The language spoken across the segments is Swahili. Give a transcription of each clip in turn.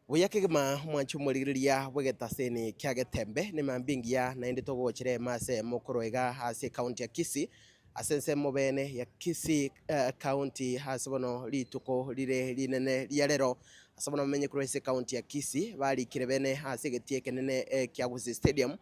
Buyakigma mwanchu muriria bwegetaseni kyagetembe ni mambingia na indi togochire mase mokoroiga hasi county ya Kisii asense mobene ya Kisii county hasobono lituko lire linene liarero asobono menye kurese county ya Kisii bali kirebene hasi getie kenene kyagusi stadium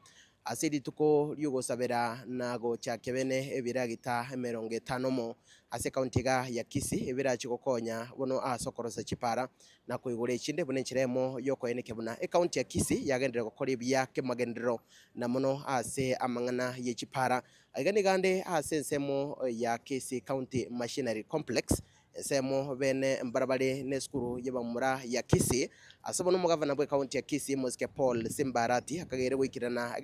asidi tuko lyugosabera nago chakebene ebiragita 50 mo ase county ya Kisii ebirachikokonya bono asokorosa chipara na kuigura ichinde bune chiremo yoko ene kebuna county ya Kisii yagendera gukora ibya kemagendero na muno ase amangana yechipara aigani gande ase nsemo ya Kisii County Machinery Complex semo bene mbarabare neskuru yebamura ya Kisii asobono mugavana bwe county ya Kisii Mosque Paul Simbarati akagere wikirana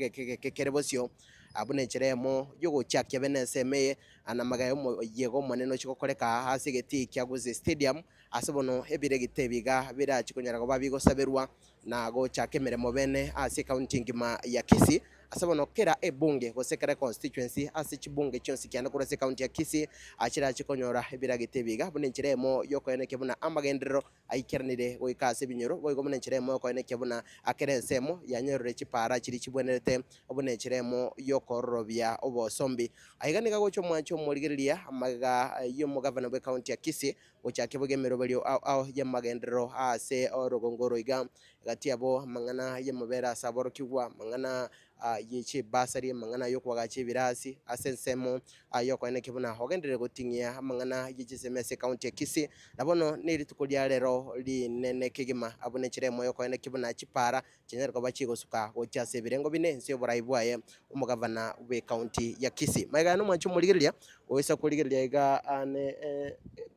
kekerebosio abune chiremo yogo chakya bene seme anamagayo yego maneno chikokoreka hasi geti kyaguze stadium asobono ebire gitebiga bira chikonyara go babigo saberwa na go chakemeremo bene ase county ngima ya Kisii asobono kera ebunge gosekera constituency ase chibunge chonsi kyana kurase county ya Kisii achira chikonyora ebira gitebiga bune chiremo yoko ene kebuna amagendero aikernire goikase binyoro goigo bune chiremo yoko ene kebuna akerensemo yanyorore chipara chiri chibwenerete obune chiremo yoko robia obosombi aiganiga gocho mwancho murigiria amaga yo mugavana bwe county ya Kisii gochakebugemero balio au yamagendero ase orogongoro iga gati abo mangana yemubera saboro kigwa mangana yichi basari mangana yoko gachi birasi asensemo yoko ene kibuna hogendere gotingia mangana yichi semese county ya Kisii nabono niri tukulia lero li nene kigima abune chiremo yoko ene kibuna chipara chinyerwa bachigo suka gochase birengo bine nsyo buraibwaye umugavana we county ya Kisii maigano mwancho murigiria oisa kurigiria iga ane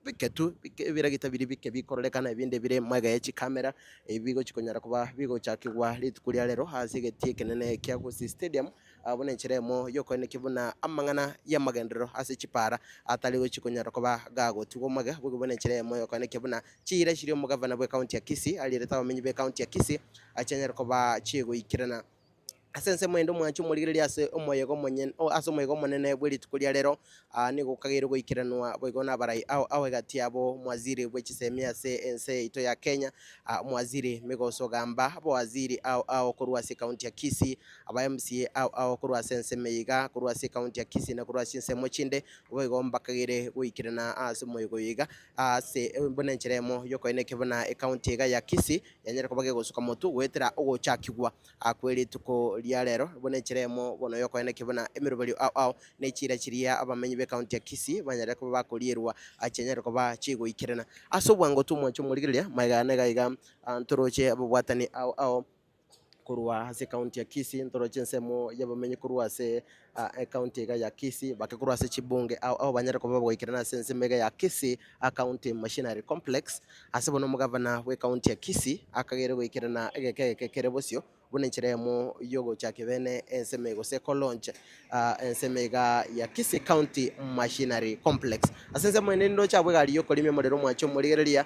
biketu biragita biri bike bikorekana ibinde bire mwaga ya kamera ibigo chikonyara kuba bigo chakigwa litukulia lero hasi getie kenene kyagusi stadium abone chiremo yoko ene kibuna amangana ya magendero hasi chipara ataligo chikonyara kuba gago tugo maga bone chiremo yoko ene kibuna chire shiri umugavana bwe county ya Kisii alireta bamenyi be county ya Kisii achanyara kuba chigo ikirana asense mwendo mwancho murigiria ase omoyego monyen ase omoyego monene bwiri tukulia lero nigo kagero goikiranwa boigona barai awe gati abo mwaziri bwechisemia se ense ito ya Kenya mwaziri migoso gamba abo waziri au kurwa se county ya Kisii aba MCA au kurwa sense meiga kurwa se county ya Kisii na kurwa sense mochinde boigo mbakagere goikirana ase omoyego yiga ase bonencheremo yoko ene kebona county ya Kisii yanyera kobage gosuka motu gwetera ogochakigwa akweri tuko liarero bone chiremo bono yoko ene kibona emirubali au ne chira chiria abamenyi be county ya Kisii banyara ko bakolierwa achenyera ko ba chigo ikirana asobwango tumwe cyo murigiria magane gaiga antoroche abwatani au kurwa hase county ya Kisii ntoroche nsemo yabamenyi kurwa se county ya Kisii bakakurwa se chibunge au banyara ko babwikirana sense mega ya Kisii county machinery complex asobono mugavana we county ya Kisii akagere gwikirana kerebosio bune chiremo yogo chake bene ensemego seko launch ensemega ya Kisii County Machinery Complex asense mwene ndo chabwe gali yoko lime modero mwacho murigereria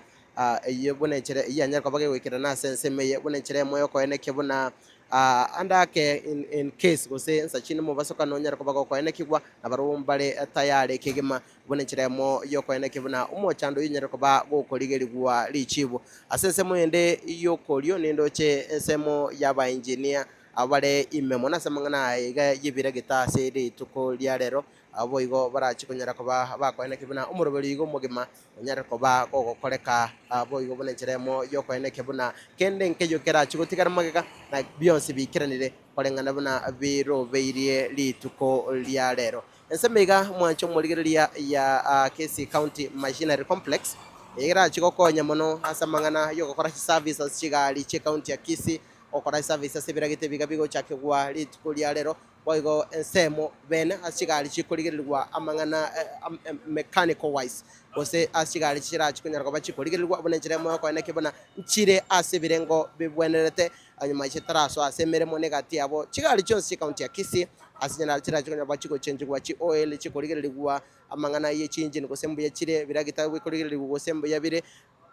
iyo bune chire yanya ko bage wikira na sense meye bune chiremo yoko ene kebuna andake in case gose nsachine mu basoka nonyara ko bago ko ene kigwa nabarumbale tayare kigema bune chiremo yoko ene kibuna umochando yinyara ko ba go koligerigwa lichibo asense mwende yoko lyo nendo che ensemo yaba engineer abale imemo nasamangana iga yibire gitase ri tuko lyarero abo igo barachikonyara ko ba ene kibuna umurubeli igo mugima onyara ko ba go koreka abo igo bune chiremo yoko ene kibuna kende nkeyo kera chigutigara magega na Beyonce bikiranire korengana buna biro beirie lituko lyarero ensemega mwancho murigeria ya Kisii County Machinery Complex era chikokonya mono asamangana yoko kora services chigali che county ya Kisii okora services biragite bigabigo chakegwa lituko lyarero boigo ensemo bene asigali chikoligerwa amangana mechanical wise ose asigali chira chikunyara ko bachikoligerwa bonencheremo ko ene kibona nchire ase birengo bibwenerete anyuma chitaraso asemeremo negati abo chigali chonsi county ya Kisii asinyana chira chikunyara bachiko change kwa chi oil chikoligerwa amangana ye chinjini kosembu ya chire biragita bikoligerwa kosembu ya bire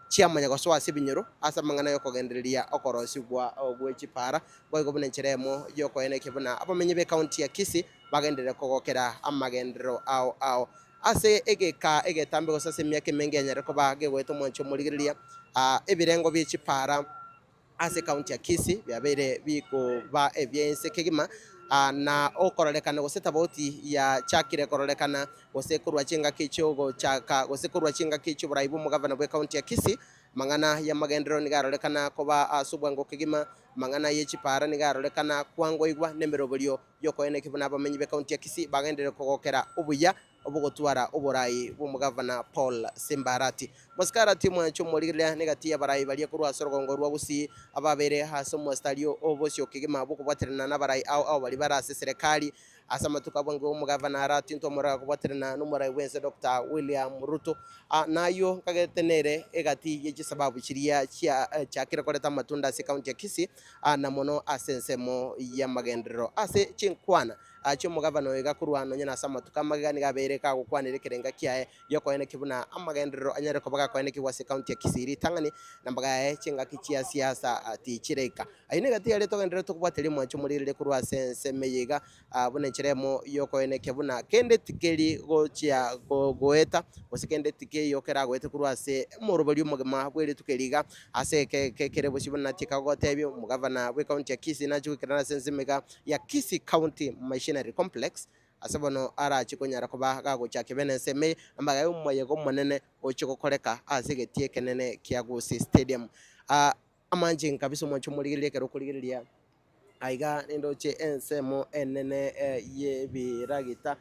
chiamanya ko swasi binyoro asa mangana yoko genderia okorosi bwa ogwechipara boigo bonencheremo yoko ene kibona abamenye be county ya Kisii bagendere kogokera amagendero au ase ege tambe ko sase myake menge anyare ko bage weto moncho murigiria ebirengo bichipara ase county ya Kisii byabere biko ba ebyense kegima na okororekana gose tabauti ya chakire kororekana gose kurwa chinga kichogo chaka gose kurwa chinga kicho buraibu mugavana bwe county ya Kisii mangana ya magendero nigarorekana koba asubwango kegima mangana yechipara nigarorekana kwango igwa nemerobulyo yoko ene kibuna bamenyi be county ya Kisii bagendere kogokera ubuya obugotwara oborayi bw'umugavana Paul Simbarati Moskarati mwancho murigira negati abarayi baliye kurwa sorogongo rwa busi ababere haso mu stadio obosyo kigima bukubwaterana n'abarayi au bali barase serikali asama tukabwango umugavana arati ntomora kubwaterana n'umurayi wense Dr. William Ruto nayo kagetenere egati yechi sababu chiria cha kirekoleta matunda se county ya Kisii na mono asensemo ya magendero ase chinkwana acho mugavana wega kurwano nyina sama tukamagani gabere ka gukwanire kerenga kiae yoko ene kibuna amagendero anyare kobaga ko ene kiwase county ya Kisii tangani nambaga chinga kichia siasa ati chireka aine gati yale to gendero to kubwateli mwacho muririre kurwa sense meyiga bune chiremo yoko ene kibuna kende tikeli gochia goeta osikende tike yokera goete kurwa se morobali umugema bwere tukeliga ase kekere boshibuna tika gotebi mugavana we county ya Kisii na chukirana sense mega ya Kisii County Machinery Complex asabono ara chikonyara koba gago cha kebenense me ambaga umwe go monene ochikokoreka asegetie kenene kiagusi stadium amanje kabisa mwacho muligirire kero kuligiriria aiga nindoche ensemo enene ye biragita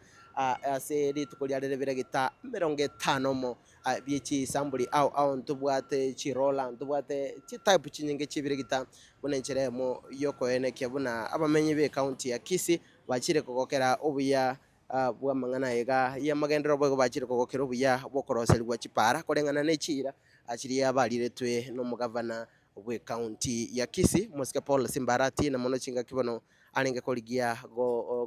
ase ritukulia rere biragita 50 mo bichi sambuli au ntubwate chirola ntubwate chi type chinyinge chibiragita bunencheremo yoko ene kyabuna abamenyi be county ya Kisii bachire kogokera obuya bwa mangana ega ya magendero bwo bachire kogokera obuya bwokoroserwa chipara korengana nechira achiri abalire twe no mugavana we county ya Kisii Mosque Paul Simbarati na mono chinga kibono alinge koligia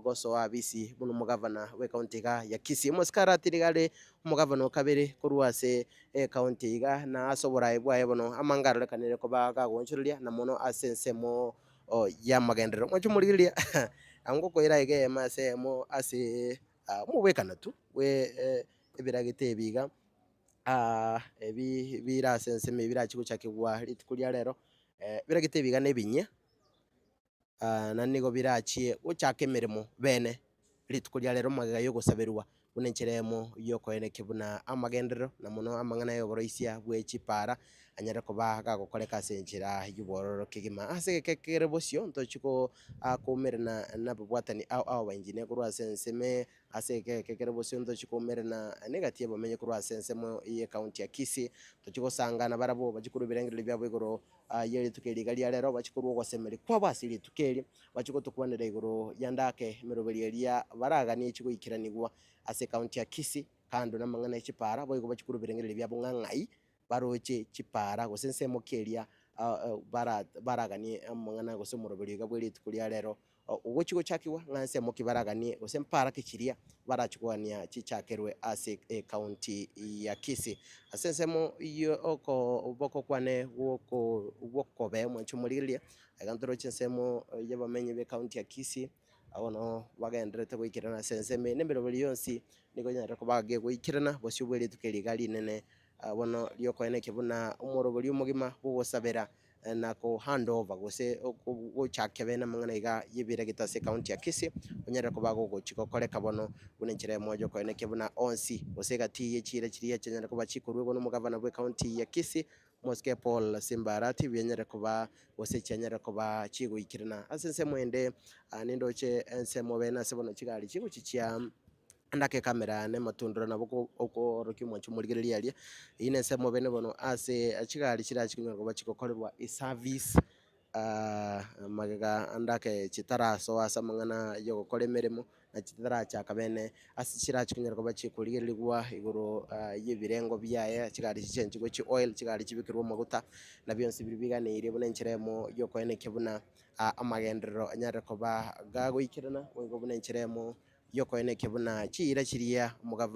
goso abisi buno mugavana we county ya Kisii Moskarati ligale mugavana kabere kuruase county ga na asobora ibwa ebono amangaro lekanire ko baga gonchulia na mono asensemo ya magendero mwacho mulilia ango ko ira ige mase mo ase mu wekana tu we ebiragite biga ebi birasense me birachigo chakigwa litukulia rero biragite biga nebinya nanigo birachie uchake mirimo bene litukulia rero magaga yo gosaberwa bunencheremo yoko ene kibuna amagendero na muno amangana yo boroisia bwechipara anyara koba gagokoreka senjira yubororo kigima ase kekere bosyo ntochiko akumerna na bwatani au banjine kurwa sense me ase kekere bosyo ntochiko merna negative bamenye kurwa sense mo ye county ya Kisii tochiko sangana barabo bachikuru birengere byabo igoro yeri tukeli gali rero bachikuru gosemeri kwa basiri tukeli bachiko tukwanira igoro yandake meroberi elia baraga ni chiko ikiranigwa ase county ya Kisii kando na mangana chipara boigo bachikuru birengere byabo ngangai baroche chipara gosense mokelia baragani mangana gose moroberi gabweri tukulia rero ugochiko chakiwa nganse mokibaragani gose mpara kichiria barachukwania chichakerwe ase county ya Kisii asensemo iyo oko boko kwane woko be mwancho mulilia agantoro chensemo yabamenye be county ya Kisii abono bagendrete kwikirana senseme nembero bali yonsi niko nyara ko bage kwikirana bosyubwere tukeligali nene bono lyoko ene kibuna umoroboli umugima bugosabera na ko handover gose gochakebe na mangana iga yibire gitase county ya Kisii onyere ko bago gochiko koreka bono bunenchire mojo ko ene kibuna onsi gose gati yechire chiriya chenyere ko bachikurwe bono mugavana bwe county ya Kisii Mosque Paul Simbarati byenyere ko ba gose chenyere ko ba chigo ikirana asense mwende nindoche ensemo bena sebono chigali chigo chichia andake kamera ne matundura naboko oko rokimwa chumuligerelia ali ine semo bene bono ase achigali chira chikunyo bachikokorerwa service magaga andake chitara so asa mangana yo gukora mirimo na chitara cha kabene ase chira chikunyo bachikuligereligwa igoro yebirengo byaye chigali chichenji go chi oil chigali chibikirwa maguta na byonse bibiganire bunencheremo yo ko ene kibuna amagendero anyare ko ba gago ikirana ngo bunencheremo yoko ene kibuna chira chiria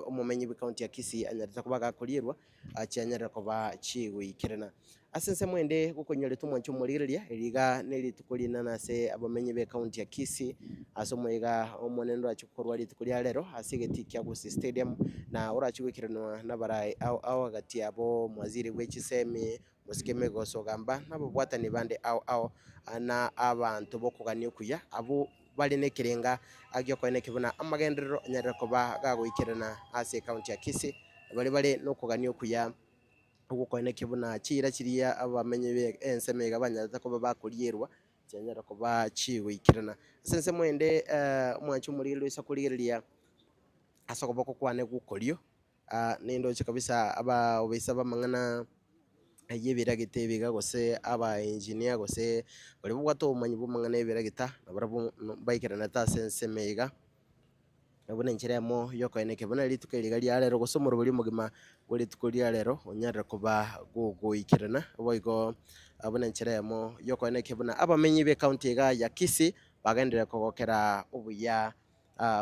umumenyi bi county ya Kisii anyarita kubaga kulirwa achanyara kuba chigwikirana asense mwende gukonyore tumwancho muriria eriga neri tukulina nase abamenyi be county ya Kisii asomoiga omonendo achukorwa litukulia rero asigeti kya Gusi Stadium na urachigwikirana nabarai au agati abo mwaziri wechisemi musikeme gosogamba nabo bwatani bande ao na abantu bokugania kuya abo bali nekirenga agyo kwene kibuna amagenderero nyarira kuba gagoikirana ase county ya Kisii bali no kugania kuya ugo kwene kibuna chira chiria abamenye be ensemega banyarata kuba bakurierwa cyanyara kuba chiwikirana sense mwende mwanchu muri lwisa kuriria asokoboko kwane gukorio nindo kabisa aba obisa bamangana yebira gitebiga gose aba engineer gose bari bwato umanyi bumangana yebira gita nabarabu bayikirana ta sense mega abone nchiremo yoko eneke bona litukeriga lyarero gusomura buri mugima buri tukuria rero onyarira kuba guikirana boigo abone nchiremo yoko eneke bona abamenyi be county ya Kisii bagendera kogokera ubuya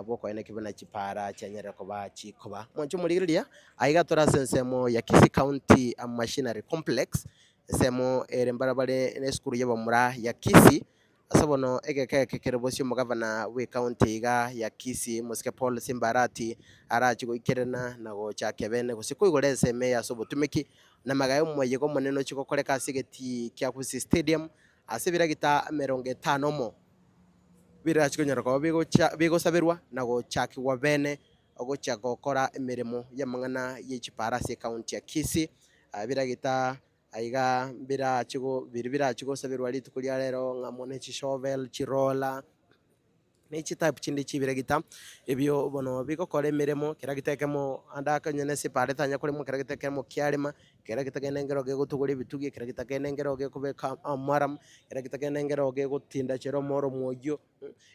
boko eneke bona chipara cyanyarira kuba chikoba mwancho muriria aiga tora sensemo ya Kisii County Machinery Complex semo erembarabare ne skuru y'abamura ya Kisii asabono ekekekere mugavana we county ya Kisii Musike Paul Simbarati arachigo ikerena nago chakebene gusiko igorese meya sobotumiki na magayo muyego moneno chiko koreka sigeti kya Kisii Stadium asibira gita 50 mo birachiko nyarako bigo sabirwa nago chakigwa bene ogo chakokora emirimo yamangana y'echipara se county ya Kisii biragita aiga bira chigo sabirwa litukulia rero ngamone chishovel chirola nechi type chindi chibiragita ebyo bono bigokora emirimo kiragitekemo andaka nyene sipare tanya kuri mu kiragitekemo kyarima kiragitekengero ge gutugura ibitugi kiragitekengero ge kubeka amaram kiragitekengero ge gutinda chero moro mwoyo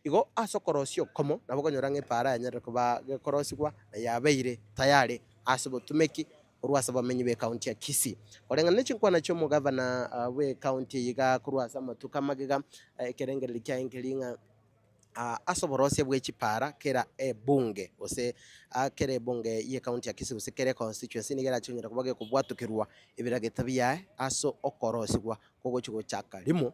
igo asokorosio komo nabogonyora ng'epara yanyara kuba gekorosigwa yabeire tayari asibotumeki urwasa bamenyi be county ya Kisii orengana chinkwa nacho mugavana we county yiga kurwasa matuka magiga kerengere likyankelinga asoborose bw'echipara kera ebunge ose kera ebunge ye county ya Kisii ose kera constituency nigera chunyira kubage kubwatukirwa ibirageta biyae aso okorosigwa kogo chigo chakarimo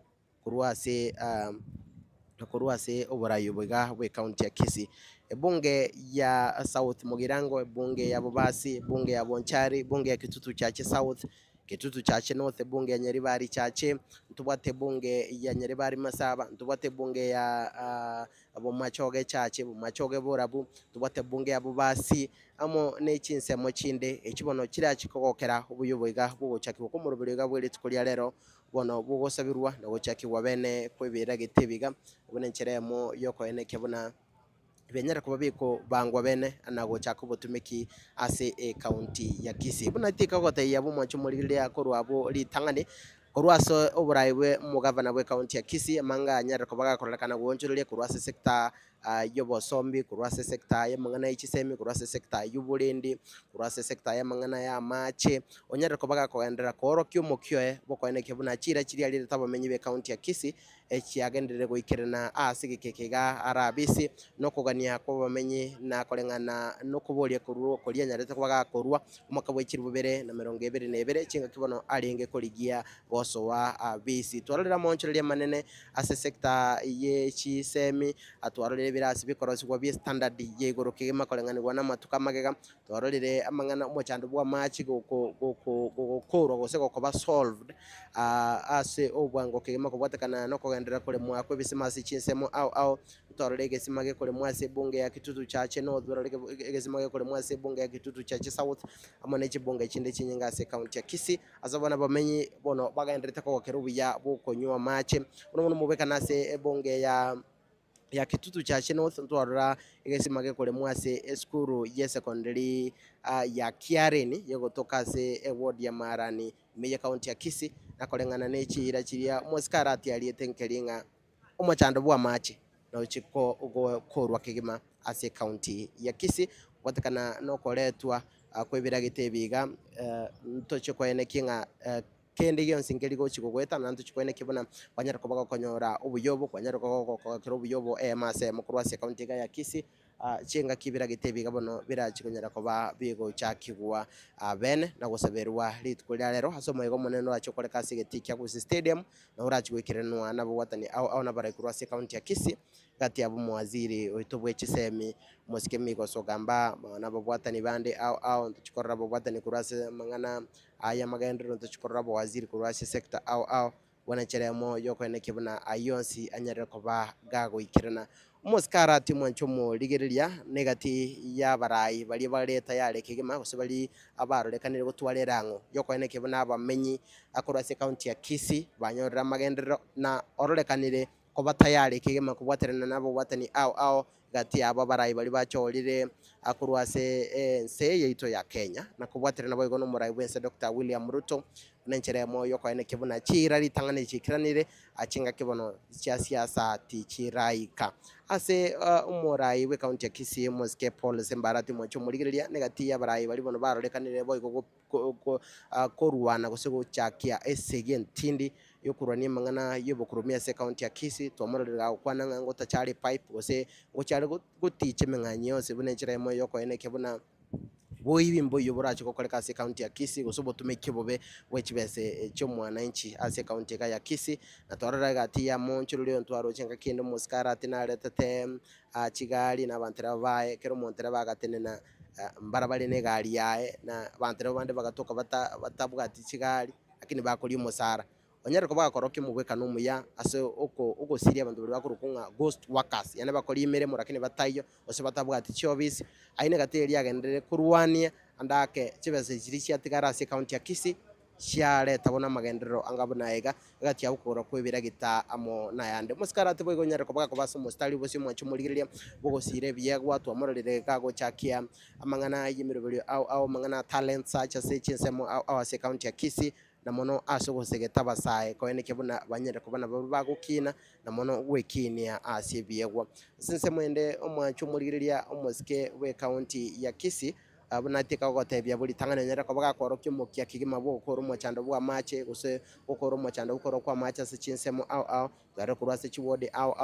kurwase oburayi bwiga bwe county ya Kisii ebunge ya South Mugirango ebunge ya Bobasi ebunge ya Bonchari ebunge ya Kitutu Chache South Kitutu Chache North ebunge ya Nyaribari Chache ntubwate ebunge ya Nyaribari Masaba ntubwate ebunge ya Bomachoge Chache Bomachoge Borabu ntubwate ebunge ya Bobasi amo nechinsemo chinde ekibono kira chikokokera ubuyobwiga bwochaki bokomurubiriga bwere tukulia rero bono bugosabirwa nagochaki wabene kwebera gitebiga ubone ncheremo yoko eneke bona benyara kuba biko bangwa bene anago chako botumiki ase county ya Kisii buna tika gote ya bumwancho muri ya korwabo litangane korwaso oburayi bwe mugavana bwe county ya Kisii amanga nyara kubaga korelekana gwonjorere korwase sector y'obosombi kurwase sector y'amangana y'ichisemi kurwase sector y'uburindi kurwase sector y'amangana ya mache onyara kubaga koendera koro kyumukyoe bokoeneke buna chira chiri ali tabamenyi be county ya Kisii echiagendere goikerana asigikekega arabisi no kugania ko bamenyi na korengana no kuboria kuruo koria nyarete kubaga korwa umwaka w'ekiri 2022 chinga kibono alenge koligia goso wa abisi twarira monchorere manene ase sector y'echisemi atwarire birasi bikorosigwa bi standard yegoro kigema korenganirwa na matuka magega twarorire amangana umochandu bwa machi gukoro gose gokoba solved ase obwango kigema kubwatakana no kugendera kule mwako bisimasi chinsemo au twarorire gesimage kule mwase bunge ya Kitutu Chache no twarorire gesimage kule mwase bunge ya Kitutu Chache South amane chibunge chinde chinyinga ase county ya Kisii azabana bamenyi bono bagenderete ko kerubiya bukonywa mache uno mubeka nase bunge ya Kitutu Chache North ntwarora igesimage kule mwase eskuru ye secondary ya Kiareni yegotoka se ward ya Marani meya county ya Kisii nakolengana nechira chiria moskarati alietenkelinga omachando bwa mache na uchiko ugo korwa kigima ase county ya Kisii watakana no koletwa kwebira gitebiga ntoche kwene kinga kende yonse ngeligo chikogweta nantu chikwene kibona kwanyara kubaga konyora ubuyobo kwanyara kokokera ubuyobo mase mukurwase county ya Kisii chenga kibira gitebi gabono birachikonyera koba bigo chakigwa bene na gusaberwa ritko rya rero hasomo igo moneno achokore kasi getikya ku stadium na urachigwikiranwa nabo watani au na baraikuru ase county ya Kisii gati abo mwaziri oitobwe chisemi moskemi gosogamba nabo watani bande au tuchikorra bo watani kurase mangana aya magendero tuchikorra bo waziri kurase sector au wanacheremo yoko ene kibuna ayonsi anyere koba gago ikirana umuskara timwancho mu ligeriria negati ya barayi bali baleta yale kigema gose bali abarorekanire gutwarerango yoko ene kibuna abamenyi akorase county ya Kisii banyorera magendero na ororekanire koba tayari kigema kubwaterana nabo watani au gati aba barayi bali bachorire akurwase nse yeito ya Kenya na kubwaterana nabo igono murayi bwense Dr. William Ruto nencheremo yoko ene kibuna chirari tangane chikiranire achinga kibono cia siasa ti chiraika ase umurai we county ya Kisii moske Paul Sembarati mwacho murigiria negati ya barayi bali bono barorekanire bo igo koruwana gusego chakia esege ntindi yokurani mangana yobokurumia se county ya Kisii tomorera kwana ngo tachari pipe gose gochari gutiche menganyo se bunencheremo yoko ene kibuna boibi mboyo burachi kokoreka se county ya Kisii gusobo tumekibobe wechibese cyo mwananchi ase county ya Kisii na torara gati ya monchurulyo ntwaro chenga kinde muskara tinare tete Kigali na bantera bae kero montera bagatenena mbarabali ne gari yae na bantera bande bagatoka batabwati Kigali lakini bakuri musara onyere ko bakoroke mu bweka numuya ase uko siria bantu bari bakurukunga ghost workers yani bakori imiremo lakini batayo ose batabwati cyobisi aine gateri yagendere kurwania andake kibese kirishya tigara ase county ya Kisii cyare tabona magendero angabona ega gati yakukora kwebira gita amo nayande muskara tebo igonyere ko baka baso mustari bosi mwacho murigiriria bogosire byagwa twamororere kago chakia amangana yimirobiri au mangana talent such as chinsemo au ase county ya Kisii na mono asogosegeta basaye ko ene kebuna banyere ko bana bagukina na mono wekinia asibyegwa sinse mwende omwacho murigiriria omoske we county ya Kisii abunateka gotebya buri tangana nyara ko bagakoroke mu kya kigima bo ko rumo chando bwa mache gose ko rumo chando ko kwa mache se chinsemo au gare kurase chiwodi au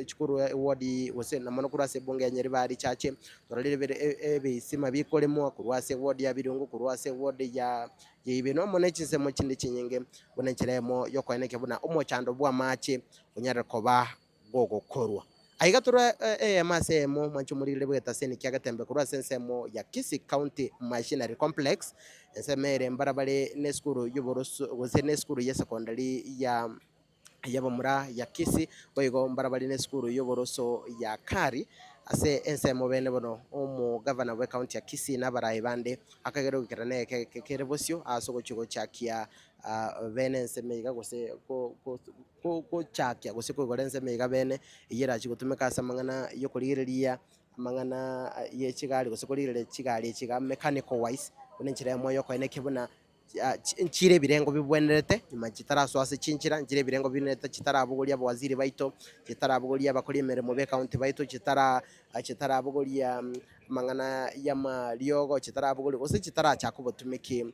chikuru wodi gose na mono kurase bonge nyeri bari chache toralire ebe sima bikolemo kurase wodi ya birungu kurase wodi ya ibino mone chinsemo chindi chinyenge bunencheremo yoko ene kebuna umo chando bwa mache unyara ko ba gogo korwa aigatura masemo manchumurire bweta seni kyagatembe kurwa sensemo ya Kisii County Machinery Complex ensemere mbarabare neskuru y'uboroso gose neskuru ya secondary ya yabamura ya Kisii boygo mbarabare neskuru y'uboroso ya Kari ase ensemo bene bono omu governor we county ya Kisii nabarayi bande akagero kirane kerebosyo asogo chigo chakia bene enseme gose ko chakia gose ko gorense mega bene yera chigutumeka samangana yo kuririria amangana ye Kigali gose kurire Kigali kiga mechanical wise unenchira moyo ko ene kibuna nchire birengo bibwenerete nyuma kitaraso ase chinchira nchire birengo binete kitarabugoria abawaziri baito kitarabugoria abakori emeremo be county baito kitarabugoria mangana ya mariogo kitarabugoria gose kitaracha kubotumiki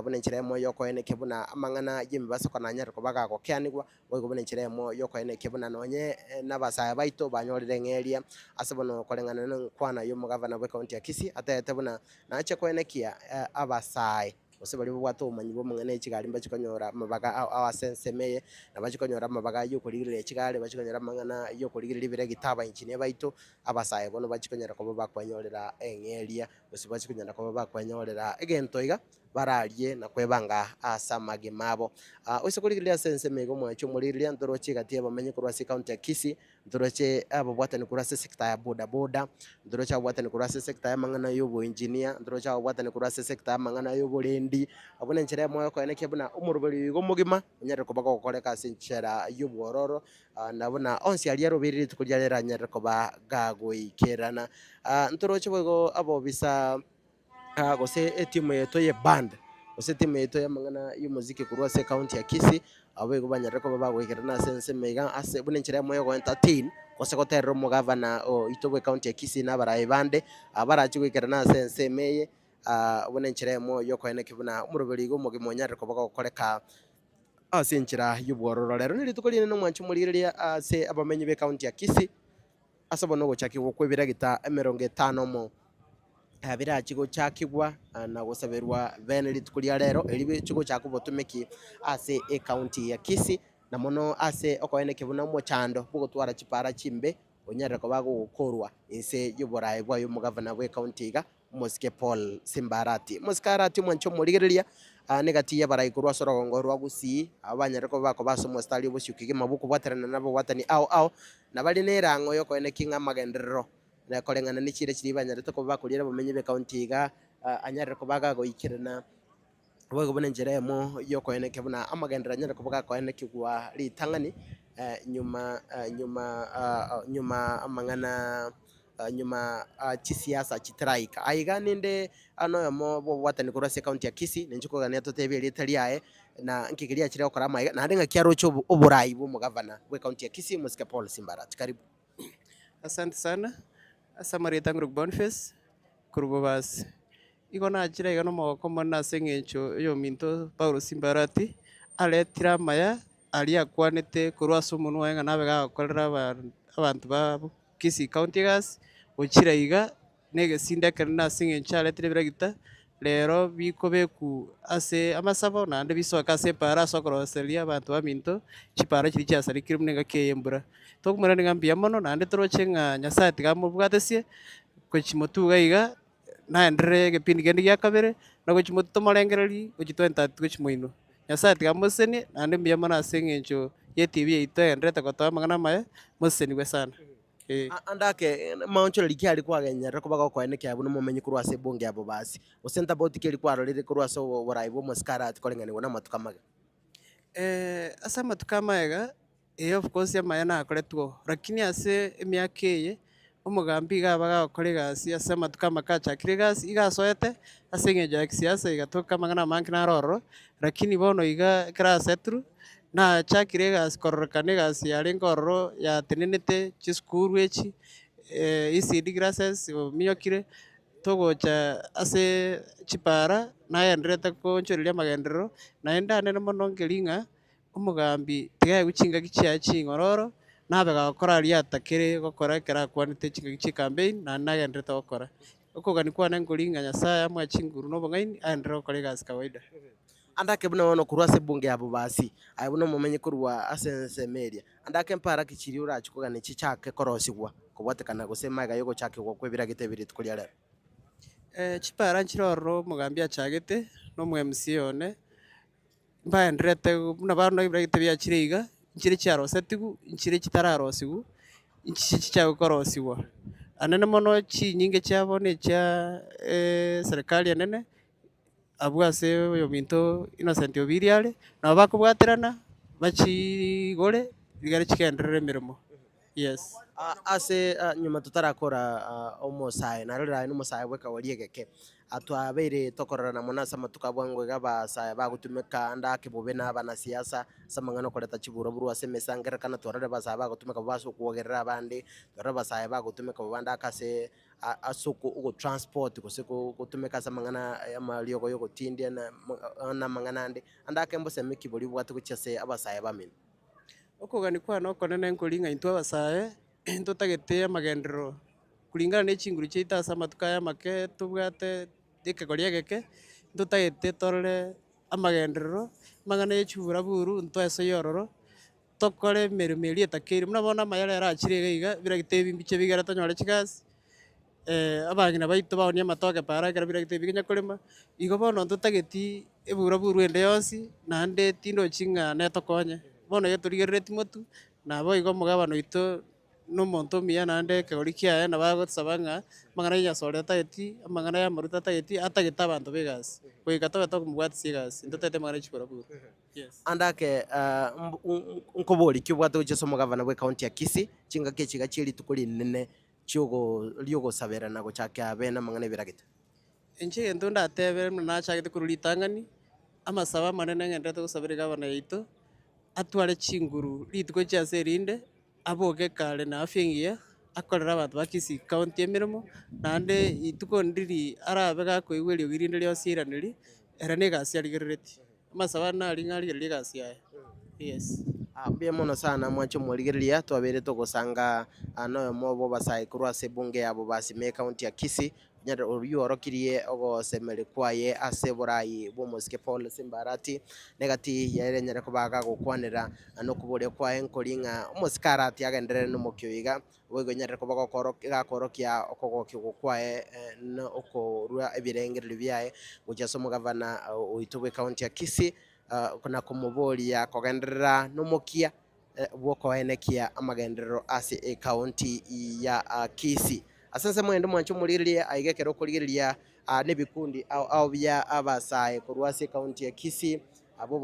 bunenchiremo yoko ene kebuna amangana yimibasa kona nyarko bagako kyanigwa bogo bunenchiremo yoko ene kebuna nonye nabasaya baito banyorire ngeria asebono kolengana nkwana yo mugavana we county ya Kisii atete buna nache ko ene kia abasaya ose bali bwato umanyi bo mungane Kigali mbachikonyora mabaga awasensemeye nabachikonyora mabaga yo kurigirire Kigali bachikonyora mangana yo kurigirire bire gitaba inchine baito abasaye bono bachikonyora ko bakwanyorera engeria ose bachikonyora ko bakwanyorera egentoiga bararie na kwebanga asamage mabo ose kurigirire sensemego mwacho muririria ndoroche gatie bamenye kurwasi county ya Kisii ndoroche abo bwatani kurase sector ya boda ndoroche abo bwatani kurase sector ya mangana yo engineer ndoroche abo bwatani kurase sector ya mangana yo burendi abone nchere moyo ko ene kebuna umurubiri go mugima nyare ko bako koreka sinchera y'ubwororo nabona onsi ali yarobiriri tukuryarera nyare ko bagago ikerana ndoroche bwo abo bisa gose timu yeto ye band gose timu yeto ya mangana y'umuziki kurwase county ya Kisii abego banyare ko bagwekerana sense mega ase bune nchere moyo ko entertain gose ko terro mu governor itobwe county ya Kisii nabaraye bande abarachigwekerana sense meye bune nchere moyo ko ene kibuna umurubiri go mugimo nyare ko bakoreka asinchira y'ubwororo rero niri tukoline no mwanchu muririria ase abamenyi be county ya Kisii asabono gochakigwa kwebira gita 50 mo bira chigo chakigwa na gusabirwa bene ritukuria rero eri chigo chakubotumiki ase county ya Kisii na mono ase okoene kibuna mochando bugotwara chipara chimbe onyara ko bagukorwa ise yuborae bwa umugavana bwe county iga Mosike Paul Simbarati Moskarati mwancho murigereria negatiya baraikurwa sorogongo rwa Gusii abanyara ko bako basomo stali bushukige mabuku bwaterana nabo watani ao na bali nerango yo koene kinga magenderero na korengana ni chire chiri banyara to ko bakurira bumenye be county iga anyara ko baga go ikirana bwo bone njeremo yo koene kebuna amagendera anyara ko baga koene kigwa ritangani nyuma amangana nyuma chisiasa chitraika aiga ninde ano yamo bo watani kurase county ya Kisii nenjuko gania totebye litaliae na nkigiria chire okora maiga na ndenga kiaro cho oburai bu mugavana we county ya Kisii Mosike Paul Simbarati karibu. Asante sana asamari tangru Boniface kurubas igona chire igano moko mona sengecho yo minto Paul Simbarati aletira maya alia kwanete kurwaso munu wenga nabe ga kolera abantu ba Kisii county gas ochira iga nege sindeka na sengecho aletira biragita lero biko beku ase amasabo nande bisoka se para sokoroselia abantu ba minto chipara chiri chasari kirumnega keyembura tokumara ngambia mono nande torochenga nyasati gamubwatesie kochimotuga iga naendere gepindi gendi gya kabere na gochimoto morengereri gochitwenta gochimoino nyasati gamoseni nande mbia mana sengencho ye TV ito endreta gotoa magana maya moseni gwe sana. Andake maoncho likiari kwa genya rako baga kwa ene kyabu no mumenyi kurwa se bonge abo basi osenta boti kiri kwa rorire kurwa so boraibo Moskarati kolengani wona matukamaga asa matukamaga of course ya maya na akoretwo lakini ase emyaka eye omugambi ga baga koregasi ase matukama kachakire gasi igasoete ase ngejo ya kisiasa igatoka magana manki na roro lakini bono iga krasetru na chakire gasi kororokane gasi yari ngororo ya tenenete chiskuru echi ECD classes miyokire togocha ase chipara naendrete konchoriria magenderero naendane mono ngeringa omugambi tigaye guchinga gichia chingororo nabe gakora riata kere gokora kera kwanite chinga gichi campaign na nagendrete gokora okogani kwana ngoringa Nyasaye amwa chinguru no bongaini aendro kore gasi kawaida andake buna wono kurwa se bonge abo basi abuno mumenye kurwa asense media andake mpara kichiri urachikoga ni chichake korosigwa kubwatekana gusema ga yogo chake gwo kwebira gitebiri tukuria rero chipara nchiroro mugambi achagete no mu MC one mbaendrete buna bano ibira gitebya chiriga nchire chiarosetigu nchire chitararosigu nchi chichakorosiwa anene mono chi nyinge chabone cha serikali anene abwase yo minto Innocent Obiriale na bakubwaterana bachigore bigare chikenderere mirimo. Yes ase nyuma tutarakora omosae na rira no mosae bweka wariegeke atwabeire tokorana monasa matukabwango gabasa bagutumika ndake bobe na bana siasa samangano koleta chiburo buru ase mesangera kana twarare basa bagutumika baso kuogerera abandi twarare basa bagutumika banda kase asuku ugo transport kusiko kutumika samangana amaliogo yogo tindia na mangana ande andake mbose mikibori bwatu kuchase abasa bamini okogani kwana okonene nkoringa into abasae ntotagete amagendero kuringana ne chinguru cheitasa matuka ya make tubwate dikegoria geke ntotagete torore amagendero magana echubura buru ntwese yororo tokore merumeri etakeri mnabona mayara yarachire gaiga biragite bimbiche bigara tonyore chigasi abagina baito baonia matoke para kera biragite biginya kurima igo bono ntotageti ebura buru ende yonsi nande tindo chinga netokonye bono yeturigereti motu nabo igo mugabano ito no monto mia nande kegori kia na bagosabanga mangana ya sore tageti mangana ya maruta tageti atageta abantu begas ko igato to kumwat sigas ndotete mangana chikora buru. Yes andake nkobori kibwato ucheso mugavana bwe county ya Kisii chinga kechiga chiri tukuri nene chiogo liogo sabera na gochake abena mangana biragita enche ndonda tebe na chagete kururitangani amasaba manene ngendete gusabira gavana yito atware chinguru rituko chia serinde aboge kale na afengia akorera abantu ba Kisii county emirimo nande ituko ndiri arabe ga koigwerio girinde lyo siraniri era ne gasi arigerereti amasaba na ringari gasi yae. Yes. Mbia mono sana mwancho murigiriria twabire tugusanga no mobo basai kurwa se bunge yabo basi me county ya Kisii nyara uriyo orokirie ogo semeri kwaye ase burai bomoske Paul Simbarati negati yare nyara kubaga gukwanira no kubure kwa enkoringa omuskarati agendere no mukyoiga wego nyara kubaga korokia okogokyo gukwaye no okorua ebirengereri byaye guchasomo gavana uitubwe county ya Kisii kuna kumuboria kugenderera numukia bwokoenekia amagenderero ase county ya Kisii asense mwendo mwancho muririria aigekero kurigiriria nebikundi au bya abasaye kurwase county ya Kisii abo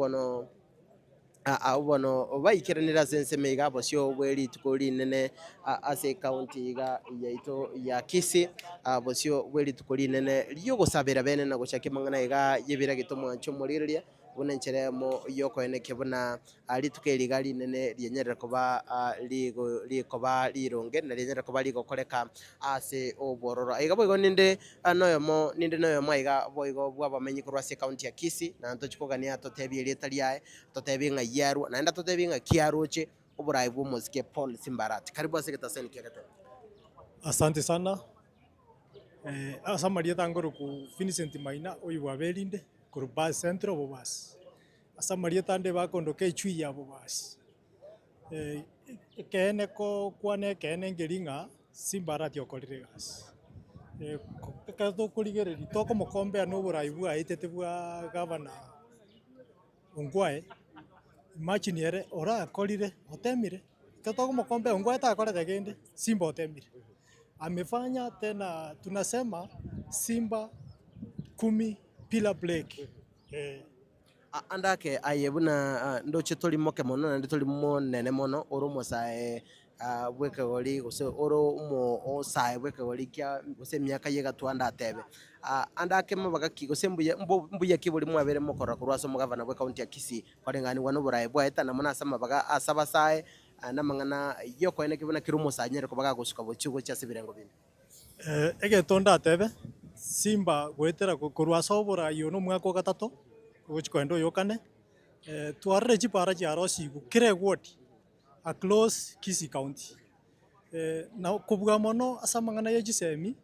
bono baikiranira sense mega bosyo bweri tukuri nene ase county yaito ya Kisii bosyo bweri tukuri nene ryo gusabira bene na gushaka mangana iga yibira gitomo mwancho muririria bunencheremo yoko eneke buna ali tukerigali nene ryenyerera kuba likoba lironge na ryenyerera kuba ligokoreka ase obororo aiga boigo ninde noyomo aiga boigo bwabamenyi kurwa se county ya Kisii na ntochikogania totebie letalia totebie ngayaru na enda totebie ngakiaroche oburai bw'omosike Paul Simbarati karibu ase getaseni kegete. Asante sana. Asa Marieta ngoro ku Vincent Maina oyu waberinde kurubas centro bobas. Asa Marieta nde bakondoke chui ya bobas. Kene ko kwane kene ngeringa Simbarati okoriregas. Kato kurigereri toko mokombe no burai bwa itete bwa governor Ongwae. Imagine yere ora akorire otemire. Kato mokombe Ongwae ta akora tegende Simba otemire. Amefanya tena, tunasema Simba 10 pila Blake. Andake ayebuna ndoche tolimoke mono na nditolimo nene mono oro mosae bweke goli gose oro mo osae bweke goli kya gose myaka yega twanda tebe andake mabaga kigose mbuye kibuli mwabere mokora kurwaso mugavana bwe county ya Kisii kwalengani wano burayi bwa eta na mona sama baga asaba sae na mangana yoko ene kibona kirumo sanyere kubaga gusuka bochigo cya sibirengo bindi ege tonda tebe Simba gwetera kurwaso burayi no mwaka gatatu gochiko endo yokane twarre chipara cha rosi kire ward a close Kisii county na kubuga mono asamangana ya gisemi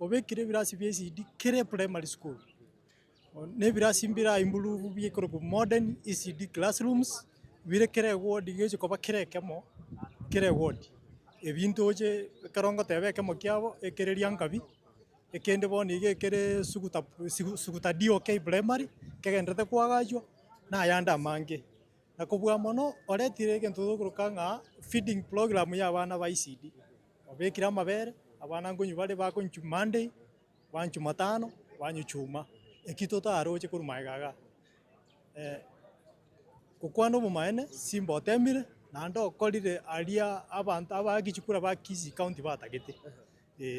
obekire birasi BCD kire primary school ne birasi mbira imbulu bikoro modern ECD classrooms bire kire ward geje ko bakire kemo kire ward ebintu oje karongo tebe kemo kyabo ekereria ngabi ekende boni gekere suguta DOK primary kegendete kwagajo na yanda mange na kubwa mono oretire gento gurukanga feeding program ya bana ba ECD obekira mabere abana ngonyu bale bakonchu Monday banchu matano banyu chuma ekitota aroche kurumaigaga kukwano mumaene Simba otemire na ndo okorire aria abantu abagichukura ba Kisii county batagete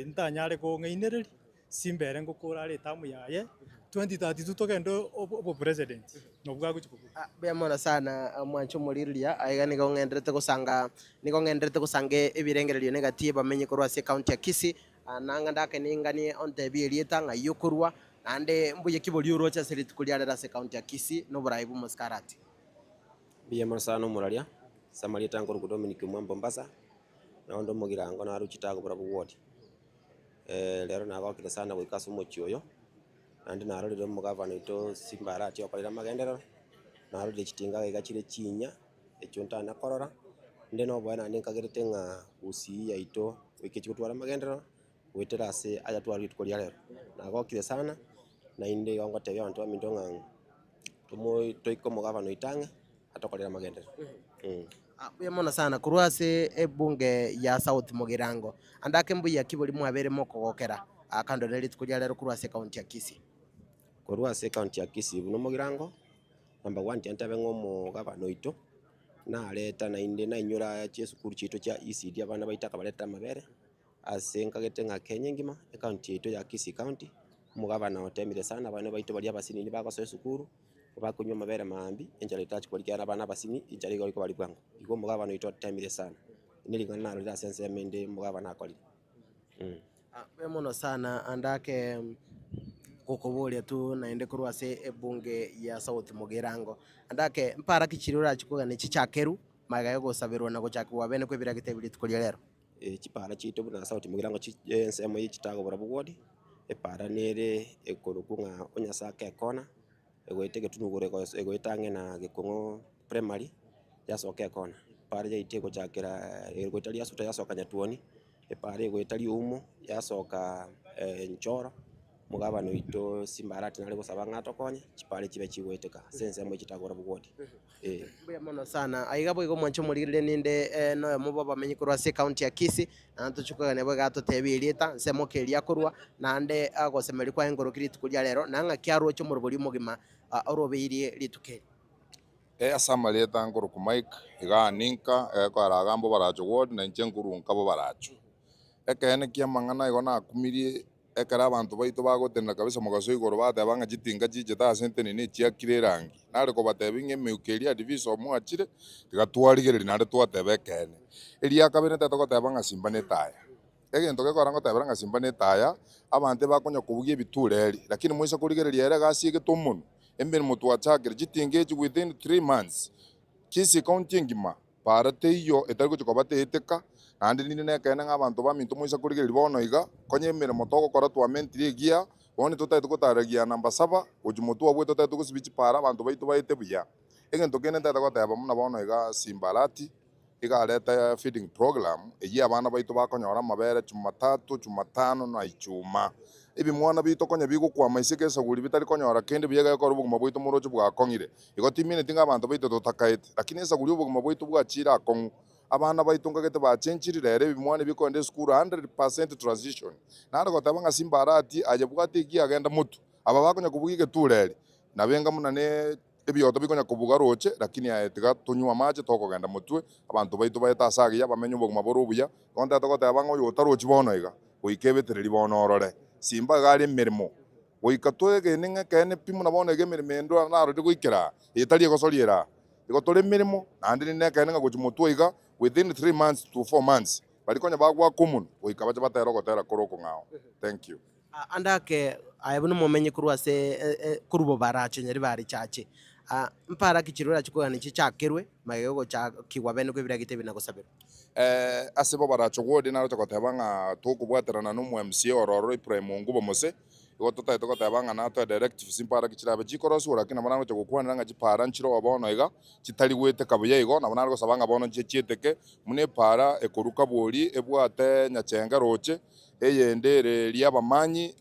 ntanyare ko ngainereri Simba ere ngukura ari tamu yaye 2032 togendo obo president no bwaguchukuru bemona sana mwancho muririria aiga nigo ngenderete gusange ebirengererio negative bamenye kurwa se county ya Kisii nanga ndake ningani onte bierieta ngayokurwa nande mbuye kibori urocha serit kuliarera se county ya Kisii no buraibu muskarati bemona sana muraria Samarieta ngoro Dominic Mwambo Mbasa na ondo mugirango na ruchitago burabu ward lero nagokire sana gwikaso mochioyo andi narorire mugavana ito Simbarati okorera magenderero narorire chitinga gigachire chinya echonta na korora nde no bwana ndinkagirite nga usi yaito wikichi gutwara magenderero wetera ase aya twari tukoria lero nagokire sana na inde yongo tebe antu amindonga tumo toiko mugavana itange atokorera magenderero bemona sana kurwa se ebunge ya South Mugirango andake mbuya kibuli mwabere mokogokera akando neri tukuria lero kurwa se county ya Kisii kurwa se county ya Kisii buno Mugirango number 1 tiantabe ngomo gavana ito na leta na inde na inyura ya sukuru chito cha ECD abana baitaka baleta mabere asenka getenga Kenya ngima county ito ya Kisii county mugavana otemire sana abana baito bali abasini ni bakoso sukuru bakunywa mabere mambi enjala itachi kulikiana abana basini injala igori ko bali bwango igo mugavana ito otemire sana nilingana nalo la sense mende mugavana akolire bemona sana andake gukuburia tu naende kurwa ase ebunge ya South Mugirango andake mpara kichirura chikuga ni chichakeru magaye gusabirwa na guchakwa bene kwibira gitebiri tukuria rero chipara chitu buna South Mugirango ensemo yichitago bura bugodi epara nere ekorukunga onyasaka ekona egwete getunugure egwetange na gikungo primary yasoka ekona para yaite guchakira egwetaria suta yasoka nyatuoni epara egwetari umo yasoka nchoro mugabano ito Simbarati nari gusaba ngato konye chipare chibe chigweteka sense amwe chitagora bugodi buya mono sana aiga bwo mwancho murigire ninde no mubo bamenyi kurwa se county ya Kisii na tuchukaga nebo gato tebirita nsemo keria kurwa nande agosemeri kwa engoro kiritu kuria rero nanga kiaro cyo muruburi mugima orobeyirie ritukeri asama leta ngoro ku Mike iga ninka kwa ragambo baracho ward na nchenkuru nkabo baracho ekene kia mangana igona akumirie ekara abantu baitu bagotenda kabisa mugaso igoro batebanga jitinga jije ta sente nini chia kirerangi nare ko batebinge meukeria diviso mwachire tigatwarigere nare twatebekene eria kabene tetoko tebanga Simba netaya egento gekora ngo tebanga Simba netaya abante bakonya kubugie bitureri lakini moisa kurigereria era gasi gitumuntu embere mutu achakire jitinge within 3 months Kisii county ngima parate iyo etari ko bateyeteka andi nini nekene ng'abantu baminto moisa kurigereria bono iga konye mere motoko kora twamentire gia bone tutaite gutaragia namba 7 ujumotu wabwe tutaite gusibichi para abantu baitu baite buya egento kene tata goteba muna bono iga Simbarati iga leta feeding program egia abana baitu bakonyora mabere Jumatatu Jumatano na Ichuma ibi mwana bito konya bigo kwa maisike saguri bitari konyora kende biyega ko rubuguma bwitu murojo bwakongire igotimine tinga abantu baitu tutakaite lakini saguri ubuguma bwitu bwachira kongu abana baitunga gete bachenchirire rero bimwane bikonde school 100% transition naro gotabanga Simbarati aje bwati gi agenda mutu aba bakonya kubugike turere nabenga munane ebyoto bikonya kubuga roche lakini ayetiga tunywa maje tokogenda mutwe abantu baitu baetasagia bamenye ubuguma borubuya konta togotabanga uyu utarochi bono iga uikebetereri bono orore Simba gari mirimo uikatwege ninga kene pimu na bono egemirimo ndo naro digwikira itari egosoriera igotore mirimo nandi ne kene nga gujumutwe iga within 3 months to 4 months balikonya bagwa common uikabaje batero gotera koroko ngao thank you andake ayebuno mumenye kurwa se kurubo baracho nyari bari chache mpara kichirura chikuga ni chichakirwe magego cha kiwa bene kwibira gitebi na gusabira asebo baracho gode naro tokotebanga tukubwaterana no MCA ororo Ibrahim Ngubo Mose igotota tokotebanga nato directive Simpara kichirabe chikorosura kina manano cyo gukwana nga chipara nchiro wabono iga chitari gwete kabuye igo na manano gosabanga bono chieteke mune para ekoruka bori ebwate nyachenga roche eyendere liabamanyi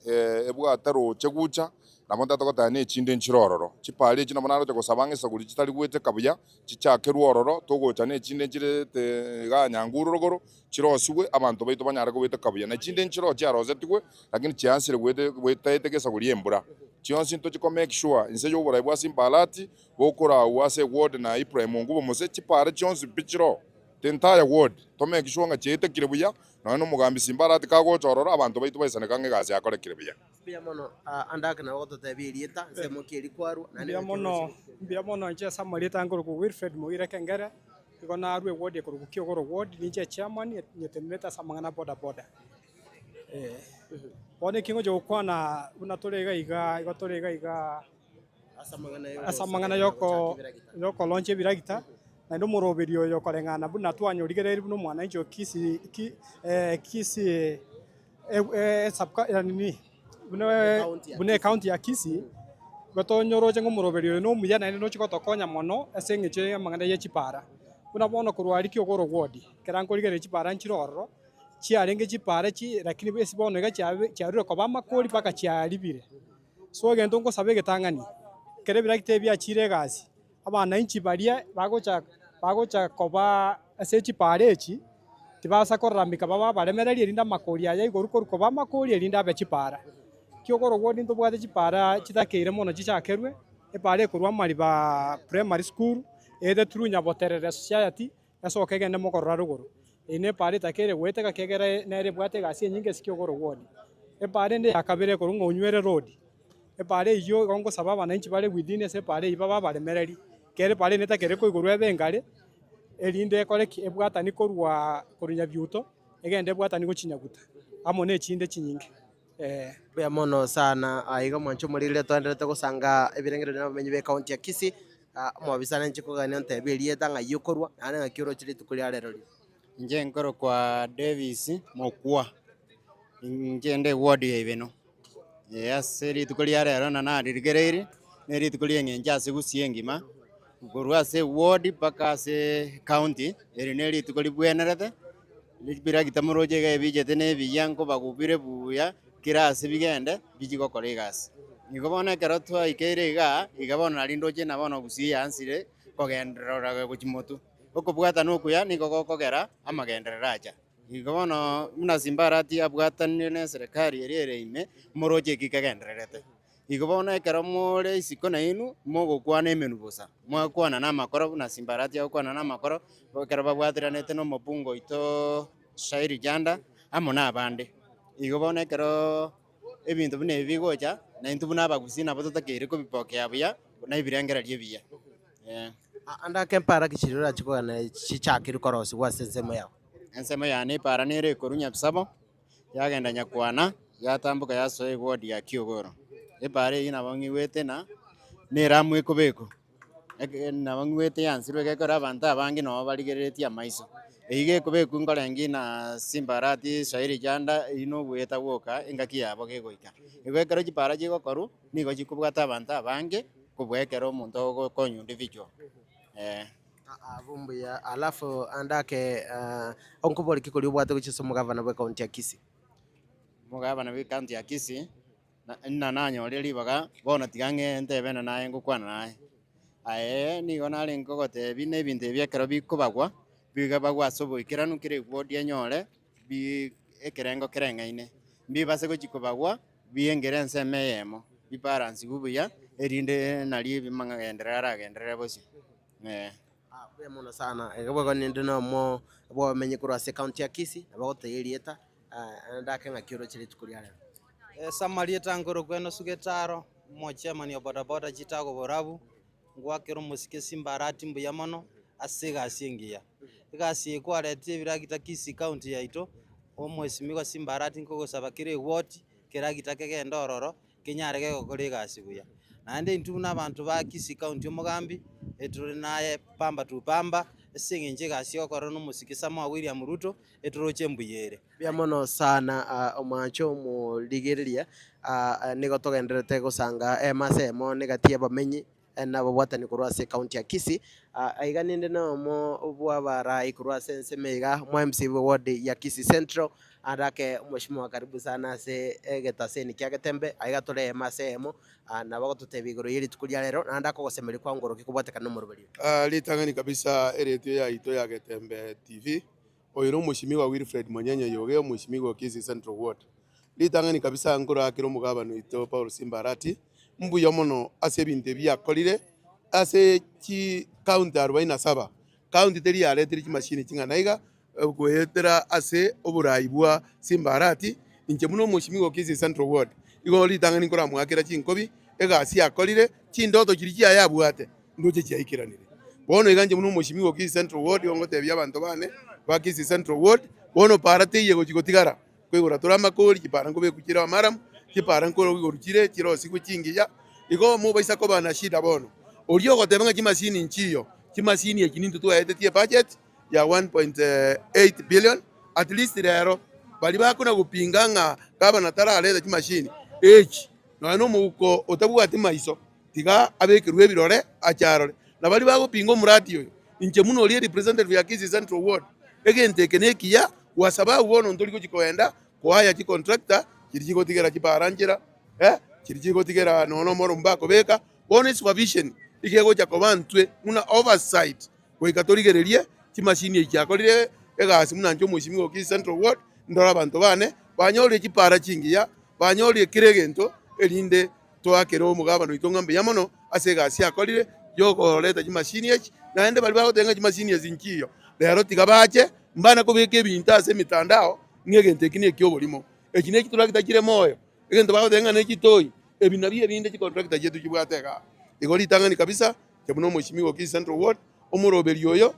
ebwate roche gucha namonta tokotane chinde nchirororo chipali chino manano cyo gosabanga saguri chitari gwete kabuya chichakeru ororo togocha ne chinde nchire ga nyanguru rogoro chiroswe abantu baitu banyara gwete kabuya na chinde nchiro chiarozetigwe lakini chiansire gwete eteke saguri embura chionsi nto chiko make sure inse yo bora bwa Simbarati bokora wase ward na Ibrahim Ngubo Mose chipare chionsi pichiro the entire ward to make sure nga chete kirebuya no mugambi Simbarati kago chororo abantu baitu baisane kange gasi akore kirebuya bia mono andaka na goto tebirieta nsemo kiri kwaru na bia mono nje samarita ngoro ku Wilfred Muire Kengere igona arwe ward ya ku Kiogoro ward ninje chairman nyetemeta samangana boda Bone kingo jo kwana unatorega iga igotorega iga asamangana yoko lonche biragita na ndo muroberio yoko rengana buna twanyorigere buno mwana injo Kisii sabka nini bune county ya Kisii gotonyoroje ngo muroberio no muyana no chikoto konya mono asengeche amangana ye chipara buna bono kurwari Kiogoro ward kerankorigere chipara nchiroro chiarenge chipare chi lakini besi bono ga chiarure ko bamakori paka chiaribire so gento ngo sabe getangani kere birakite bya chire gasi abana inchi baria bagocha koba ase chipare chi tibasa korambika baba baremereri rinda makori aya igoru ko bamakori rinda be chipara Kiogoro wodi ndo bwate chipara chitakeire mono chichakerwe epare kurwa mari ba primary school ede trunya boterere society yasoke gende mokorra ruguru ine pare takere gweteka kegera nere bwate gasi nyinge Kiogoro ward epare ndi akabere kurunga unywere road epare iyo gongo sababa na inchi bare within ese pare ibaba bare mereri kere pare neta kere ko iguru ebengare erinde kore ebwata ni korwa korunya byuto egende bwata ni gucinyaguta amone chinde chinyinge Bya mono sana aiga mwancho murire twanderete gusanga ebirengero n'abamenyi be county ya Kisii mwabisana nchikugania nteberie tanga yukorwa ane ngakiro chiri tukuri arerori nje nkoro kwa Davis Mokwa njende ward ya ibeno ase tukuri arero na naririgereire neri tukuri engenja ase gusiengima gorwa ase ward paka ase county eri neri tukuri bwenerete bira gitamuroje ga bijete ne biyanko bagubire buya kira ase bigende bijigo kolegas nikobona karotwa ikeire igabona lindoje na bono gusiya ansire kogendera gukimotu okobwata nokuya nikogokogera amagenderera aja igabona muna Simbarati abwatanire ne serikali eri ime moroje kikagendererete igabona kero more isiko na inu mogokwana emenubusa mwakwana na makoro na Simbarati akwana na makoro kero babwatiranete no mobungo ito shairi janda amo na bande igobona kero ebintu bine bigocha na intu buna bagusina batotakere ko bipokea buya na ibirengera ryebiya anda kempara kichirura chikogana chichakiri korosi gwa sensemo yao ensemo yani para nere korunya bisabo yagenda nyakwana yatambuka yasoe ward ya Kiogoro epare ina bangiwete na neramwe kobeko na bangiwete yansirwe gekora abantu abangi no barigeretie amaiso eige kobeko ngorengi na Simbarati shairi janda ino gweta woka engaki yabo gegoika igwekero chipara chigokoru nigo chikubwata abantu abangi kubwekero omonto konyu individual abumbuya alafu andake onkobori kikori ubwate guchiso mugavana bwa county ya Kisii mugavana bwa county ya Kisii na nanyorire ribaga bona tigange ntebe na naye ngukwana naye nigo nari ngogotebi na ebinto ebiekero bikobagwa bigabagwa asoboikiranu kire ward enyore ekerengo kereng'aine mbibase gochikobagwa biengere enseme yemo biparansi bubuya erinde nari bimang'agenderera aragenderere bosi bya mono sana egabwa ninde no mo bwamenye kurwa se county ya Kisii abagoteyerieta ndake ngakiro chiri tukuri arero samarieta ngoro kweno sugetaro mo chairman ya bodaboda chitago borabu ngwakero musike Simbarati mbuya mono asiga asingia igasi kwarete biragita Kisii county yaito omwesimiwa Simbarati nkogosaba kire ward kiragita kegenda ororo kinyarege gokore gasi buya nande intu n'abantu ba Kisii county omugambi eturi naye pamba tupamba esinginje gasi okoro n'umusikisa mwa William Ruto eturoche mbuyere bya mono sana omwancho mu ligereria nigo togenderete gusanga emasemo negatie bamenyi nabo bwatani kurwa se county ya Kisii aiga ninde no mo bwabara ikurwa sense mega mwa MC ward ya Kisii Central andake mheshimiwa karibu sana se getaseni kya getembe aiga tole emasemo nabo tutebigoro yiri tukulia lero andako gosemeri kwa ngoro kikubwateka no muruberi litangani kabisa eretio ya ito ya getembe TV oyiro mheshimiwa Wilfred Monyenye yoge mheshimiwa Kisii Central Ward litangani kabisa ngoro akiro mugabano ito Paul Simbarati mbuya mono ase binte byakolire ase ki county 47 county teri ya letri ki machine kinga naiga gwetera ase oburayi bwa Simbarati inche muno mheshimiwa Kisii Central Ward igo litangani nkora mwakira chinkobi egasi akolire chindoto kiri ya yabwate ndoche chiaikiranire bono iganje muno mheshimiwa Kisii Central Ward ongotebya abantu bane ba Kisii Central Ward bono parate yego chigotigara kwegora turamba koli kipara ngobe kukira maram kipara nkoro wigorukire kiro siku chingiya igo mu baisa ko bana shida bono olio gotebanga kimasini nchiyo kimasini ekinintu twaetetie budget ya 1.8 billion at least rero bali bakona gupinganga kaba natara aleta kimashini echi no muko otabwa timaiso tiga abekirwe birore acharore na bali bagupinga omurati oyo inche muno oli representative ya Kisii Central Ward egentekeneki ya wasaba uono ndoliko chikoenda kwaya chi contractor kiriko tigera chiparanjira kiriko tigera nono moro mbako beka one supervision ikego cha kobantwe una oversight ko ikatoligererie kimashini ekyakolire egasi munanjo mheshimiwa Kisii Central Ward ndora abantu bane banyole chipara chingiya banyole kiregento elinde twakero mugabano itongambe yamono asegasi akolire yoko leta kimashini echi naende bali bagotenga kimashini ezinkiyo lero tigabache mbana ko beke binta ase mitandao ngegente kine kyobolimo ekine kitulakita kire moyo egento bagotenga ne kitoi ebinabie binde chi contractor yetu kibwatega igoli tangani kabisa kemuno mheshimiwa Kisii Central Ward omuroberi oyo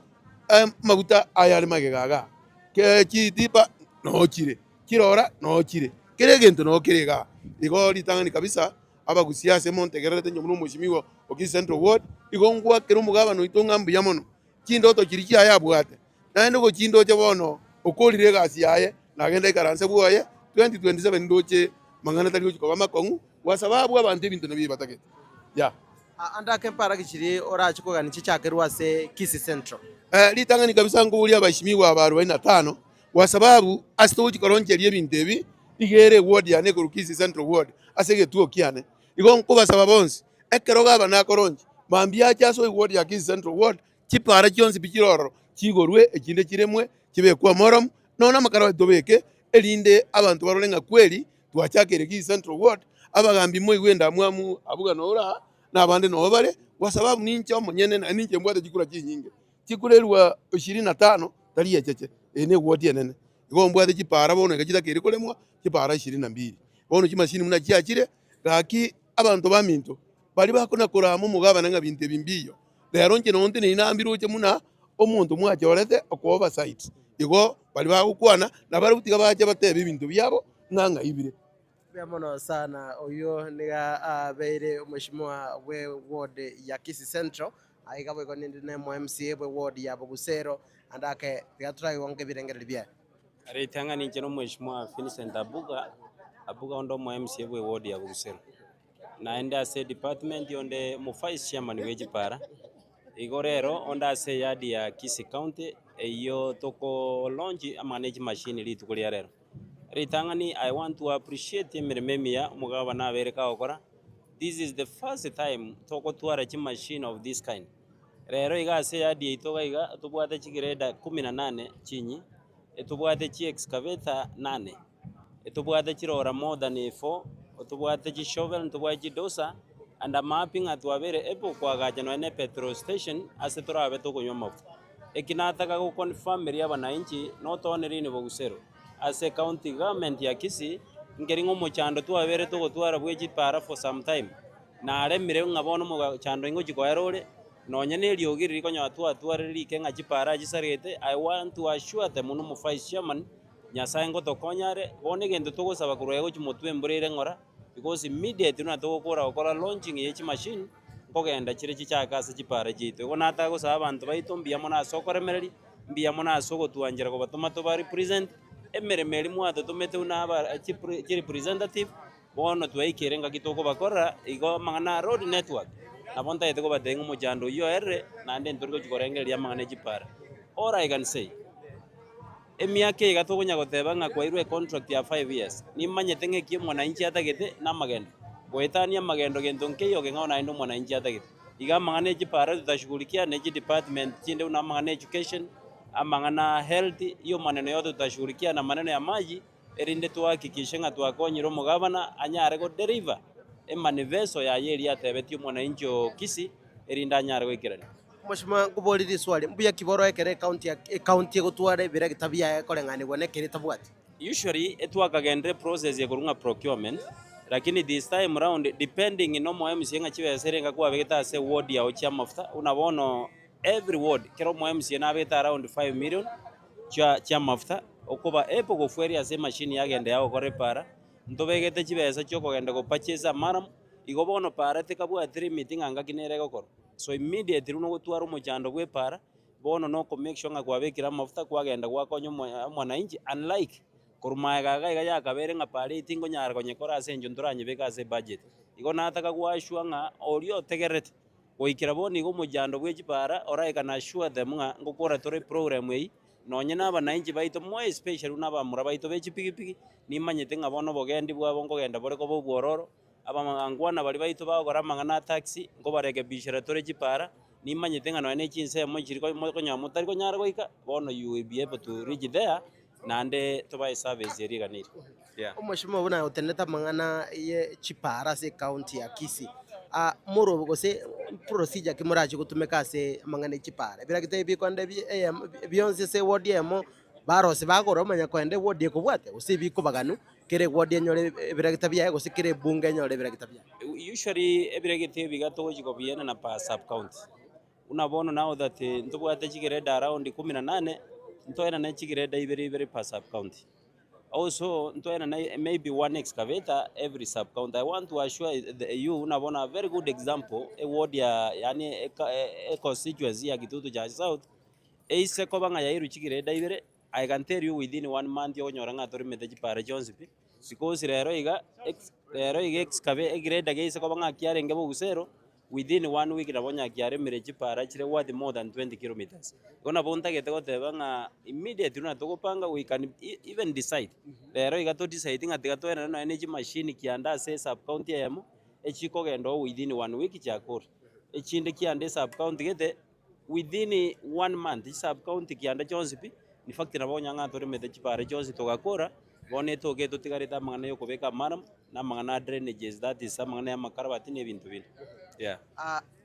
maguta ayali magegaga ke kitipa no chire kirora no chire kire gento no kirega igo litangani kabisa abagusiase montegerete nyomuno mushimiwa okisi Central Ward igo ngwa kero mugabano itongambu yamono chindoto kiriki aya bwate naende go chindoche bono okolire gasi yaye nagenda ikaranse bwoye 2027 ndoche mangana tari ko makongu kwa sababu abantu ebintu nabi batakete ya andake mpara kichiri orachi ko gani chichakerwa se Kisii Central litangani kabisa nguli abashimiwa aba 45 kwa sababu asitoji koronje ebintu ebi igere ward ya ne Kisii Central Ward asege tuo kiane igo nkuba sababonsi ekeroga bana koronje mambia chaso ward ya Kisii Central Ward chipara chionsi bichiroro chigorwe ekinde kiremwe kibe kwa morom nona makaro dobeke elinde abantu barolenga kweli twachakere Kisii Central Ward abagambi moyi wenda mwamu abuga nora nabande no bare kwa sababu nincha omunyene na ninche mbwate chikura chinyinge chikurerwa 25 tali yecheche ene ward yenene igo mbwate chipara bono gachita kere kolemwa chipara 22 bono chimashini muna chiachire gaki abantu baminto bali bakona koramo mugaba nanga binte bimbiyo lero nche nonte ne inambiro che muna omuntu mwachorete oko oversight igo bali bagukwana na bari butiga baje batebe ibintu byabo nganga ibire Biamono sana oyo niga beire mheshimiwa we ward ya Kisii Central aiga bwe konende ne MCA we ward ya Bugusero andake byatrai wonke birengere bya ari tanga ni cheno mheshimiwa Vincent Abuga ondo MCA we ward ya Bugusero naende ase department yonde mu vice chairman we Chipara igorero onda ase yadi ya Kisii County eyo toko launch manage machine litu kuli rero ritangani. I want to appreciate emirememia mugaba na bereka okora. This is the first time toko twara chi machine of this kind rero iga ase yadi itoga iga tubwate chigireda 18 chinyi etubwate chi excavator 8 etubwate chirora more than 4 otubwate chi shovel tubwate dosa and a mapping atwabere epo kwa gaja no ene petrol station ase turabe tokonywa mafuta ekinataka go confirm ria bananchi no toneri ni Bugusero ase county government ya Kisii ngeringo mochando twabere togotwara bwe Chipara for some time na aremire ngabono mo chando ingo chikoerore nonye ne liogiri konyo atware kenga Chipara gisarete. I want to assure them no mo vice chairman nyasaye ngo tokonyare bone gendo togosaba kurego chimotwe mburire ngora because immediately na togokora launching ye machine kogenda chire chichakase Chipara chito go nata go saba abantu baito mbiyamo na sokoremereri mbiyamo na soko tuanjira ko batoma to bari present emeremeri mwato tumete unaba chi representative bono twaikirenga kitoko bakora igo mangana road network nabonta yetego badenga mojando yo erre nande ntorgo chikorengeria mangana Chipara. All I can say emiake gatogonya goteba nga kwa irwe contract ya 5 years nimanyete ngekie mwananchi atagete na magendo goetania magendo gento nkeyo gengaona ndo mwananchi atagete iga mangana Chipara tutashughulikia na department chinde una mangana education amangana health iyo maneno yote tutashughulikia na maneno ya maji erinde tuhakikishe nga twakonyiro mugabana anyare go deliver emaniveso ya yeri atebetio mwananchi Kisii erinda anyare gwikirana. Mheshimiwa kuboliri swali mbuya kiboro ekere county gotware bira gitabia ekorengane gone kere tabwati usually etwakagendre process ya kurunga procurement lakini this time round depending no mo MCA nga chibeserenga kwa begeta ase ward ya ocha mafuta unabono every ward kero mo MCA na beta around 5 million cha mafuta okoba epo go fueri ase machine yagende yago korepara ntobegete chibesa chyo kogenda go purchase maram igobono para tekabwa 3 meeting anga kinere gokoro so immediately no gotwara mochando gwe para bono no ko make sure nga kwabekira mafuta kwagenda gwakonyo mwananchi unlike kurumaga ga ya kabere nga pare itingo nyara konyekora ase njunduranye beka ase budget igo nataka gwashwa nga orio tegerete goikira boni igo mojando bwe Chipara oraika na assure them nga ngokora tore program ei nonye n'abananchi baito mo especially n'abamura baito bechipigipigi nimanyete nga bono bogendi bwabo ngogenda bore ko bwororo abamangwana bali baito bagora mangana taxi ngo barekebishira tore Chipara nimanyete nga none chinse mo chiriko mo konya mutari ko nyara goika bono you will be able to reach there nande to buy service eri ganiri yeah. Mheshimiwa bona uteneta mangana ye Chipara se county ya Kisii muro gose procedure kimuraje gutumeka se mangana Chipara bira gitebi kwande bionse se ward yemo barose bagoro manya kwande ward ekubwate usibi kubaganu kere ward nyore bira gitabia gose kere bunge nyore bira gitabia usually ebira gitebi gato chiko biena na pa sub county unabono now that ntubwate chigere around 18 ntoena na chigere ibere pa sub county Also, maybe one excavator every sub-county. I want to assure you, unavona a very good example, a ward ya, yani a constituency ya Kitutu Church South, eise kobanga ya iru chikire daibere, I can tell you within 1 month yo nyoranga tori meteji pare Johnsipi, because rero iga excavate grade geise kobanga kiare ngebo usero, within 1 week nabonya kiare mereji para chire worth more than 20 kilometers. Gona bonta gete gote banga immediately na tokopanga we can even decide. Rero iga to decide ngati gatwera na energy machine kianda se sub county yamo echiko gendo within 1 week chakor. Echinde kiande sub county gete within 1 month sub county kianda Johnsipi ni fact na bonya nga tore meteji para Johnsi togakora bone toge to tigareta mangana yo kobeka maram na mangana drainages, that is mangana ya makarabati ne bintu bintu. Yeah.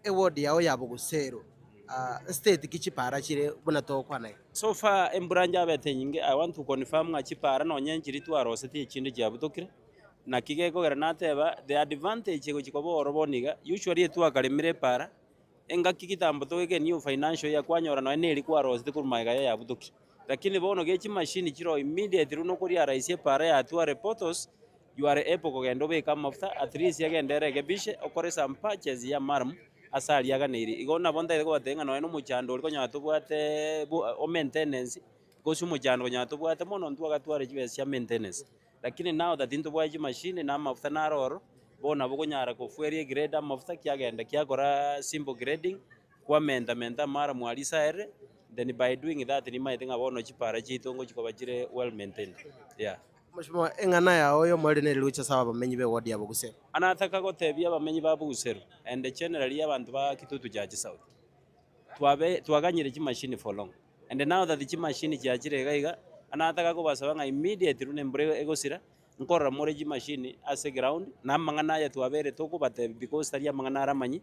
Award yao ya Bugusero. State kichipara chire buna to kwana. So far emburanja bete nyinge I want to confirm nga chipara no nyenjiri tu aroseti chinde jabutokire. Na kigeko granateba the advantage go chikobo oroboniga usually tu akalemire para enga kikitambo to ke new financial ya kwanyora no ene ilikuwa aroseti kurumaiga ya butokire. Lakini bono gechi machine chiro immediately no kuri araise para ya tu reporters you are able kugenda beka mafuta at least yagendere gebishe okore some patches ya marm asali yaganiri igona bonda ego batenga no eno muchando liko nyato bwate o maintenance gosu muchando nyato bwate mono ntu agatware jibes ya maintenance. Lakini now that into bwaji machine na mafuta na roro bona bugonyara ko fuerie grade mafuta kyagenda kyakora simple grading kwa menda mara mwalisa ere, then by doing that ni mai tenga bono chipara chitongo chikoba chire well maintained. Yeah. Mheshimiwa engana yao yo mwali ne lucha sawa bamenyi be ward ya Bugusero. Anataka gotebia bamenyi ba Bugusero and generally abantu ba Kitutu Church South. Twaganyire chi machine for long. And now that the machine chachire gaiga anataka ko basaba nga immediately nembure egosira nkora more chi machine as a ground na mangana ya twabere toko bate because tari mangana aramanyi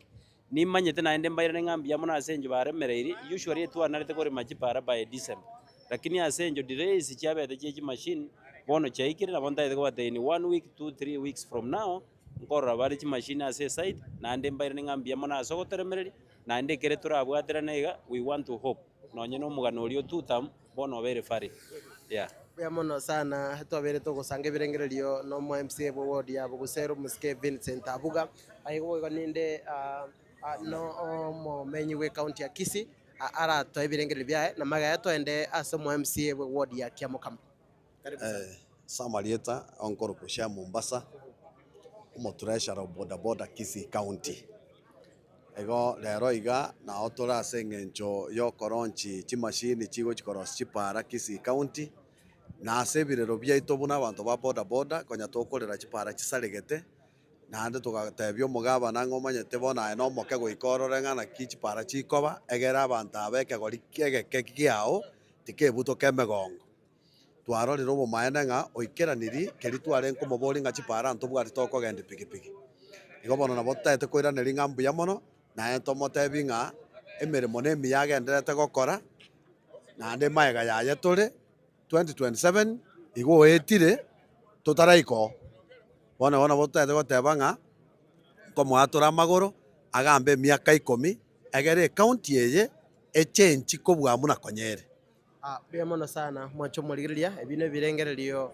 ni manyete na ende mbaira ngambia mona asenjo baremereiri usually tu analete kore machi para by December. Lakini asenjo delays chiabete chi machine bono chaikire na bonta ego bate in 1 week 2-3 weeks from now nkora bari chi machine ase site na ande mbaire ngambia mona asogoteremereri na ande kere turabwatira nega we want to hope nonye no mugano rio tutam bono bere fari. Yeah. Ya mono sana twabere to gosange birengererio no mo MCA bo ward ya Bugusero Muske Vincent Abuga aigo goninde no mo menyi we county ya Kisii ara to birengererio bya na magaya to ende ase mo MCA bo ward ya Kiamukama. Samarieta onkoro kushia Mombasa umutureshara boda Kisii County ego lero iga na otora sengencho yo koronchi chimashini chigo chikoros chipara Kisii County na asebirero bya itobuna abantu ba boda konya tokorera chipara chisaregete na ande tugatebyo mugaba na ngomanyete bona no moke goikorore ngana kichipara chikoba egera abantu abeke gori kege kiao tikebuto kemegongo twarorire bo maene nga oikeraniri keri tware nkomobori nga chipara ntobwari tokogenda pikipiki igo bono na botete koiraneri ngambu ya mono na entomotebi nga emeremo ne miyagenderete gokora na ande maega yaye tore 2027 igo etire tutaraiko bona botete goteba nga komwatora magoro agambe miaka 10 egere county eye echenchi kobwa muna konyere. Bia mono sana mwacho murigiria ebino birengererio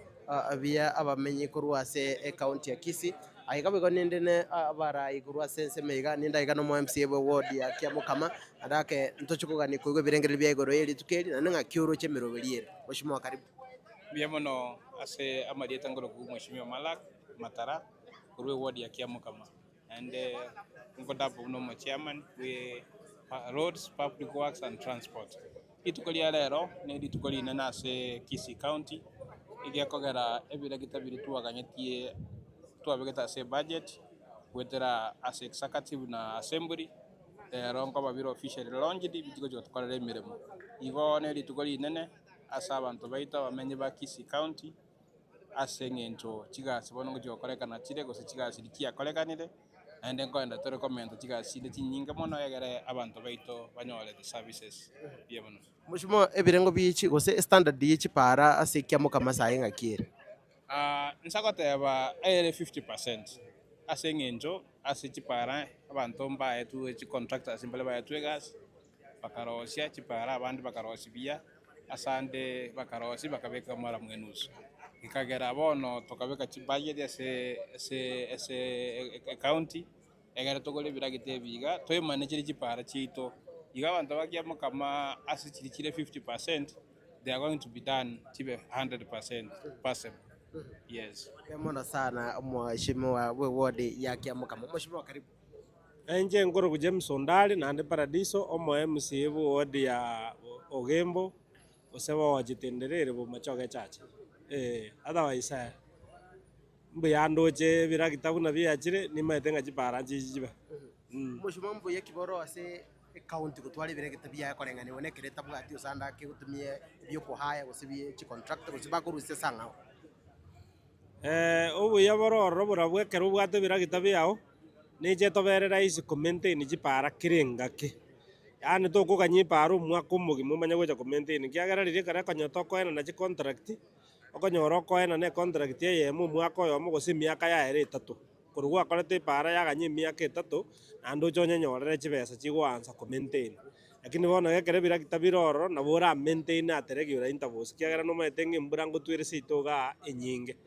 bia abamenyi kurwa se county ya Kisii aiga bigo ninde ne abara igurwa sense meiga ninda iga no mo MCA bo ward ya Kiamukama adake ntochukugani kuigo birengererio bia igoro yeri tukeri na nga kiuro chemero beliere. Mheshimiwa karibu. Bia mono ase Amarieta ngoro ku Mheshimiwa Malak Matara kurwe ward ya Kiamukama and ngodapo no chairman we roads, public works and transport. Itukoli rero ne ditukoli na se Kisii County igia kogera ebira gitabiri tuaganyetie tuabegeta se budget wetera as executive na assembly rero ngaba biro official launch di bitigo jotukorera miremo igo ne ditukoli nene asa abantu baita bamenye ba Kisii County asengento chigasi bono ngo jokorekana chire gose chigasi dikia korekanire and then going to recommend chigasi de nyinga mono egere abantu baito banyole the services bia bono. Mheshimiwa ebirengo bichi gose standard yichi para ase Kiamukama saye ngakire. Nsakoteba ere 50% asengento ase chipara abantu mbaye tu chi contractors imbale baye tu gas bakarosia chipara abandi bakarosi bia asande bakarosi bakabeka mara mwenusu gikagera bono tukabeka budget ase county egere tugore biragite biga manage chipara chito iga bantu bakiamo kama ase chirichire 50%, they are going to be done chibe 100% possible. Yes. Kemona sana mheshimiwa we ward ya Kiamukama. Mheshimiwa karibu. Enje ngoro James Ondali na ande Paradiso omo MC ward ya Ogembo oseba wajitenderere bo machoge chache. Otherwise mbuyandoche biragita buna biachire nimaetenga chipara chichiba. Mheshimiwa mbuye kiboro ase county gutwara biragita bya korengani onekere tabwati usanda ke gutumie byo kuhaya gusibie chi contract gusiba kuruse sanga. Ubu yabororo burabwekera ubwate biragita byao nije toberera isi commentain chipara kirengake. Yani to kuganyi paru mwaka umugimo manya gweja commentain kiagara riri kare kanyoto koena na chi contract okonyoro koena ne contract ye mu mwaka yo mu gusi miaka ya ere 3 kurugwa korete para ya ganyi miaka 3 ando chonye nyorere chibesa chigwanza commentain lakini bona gekere biragita biroro na bora maintain ateregi ura interviews kiagara no metenge mburango twire sitoga enyinge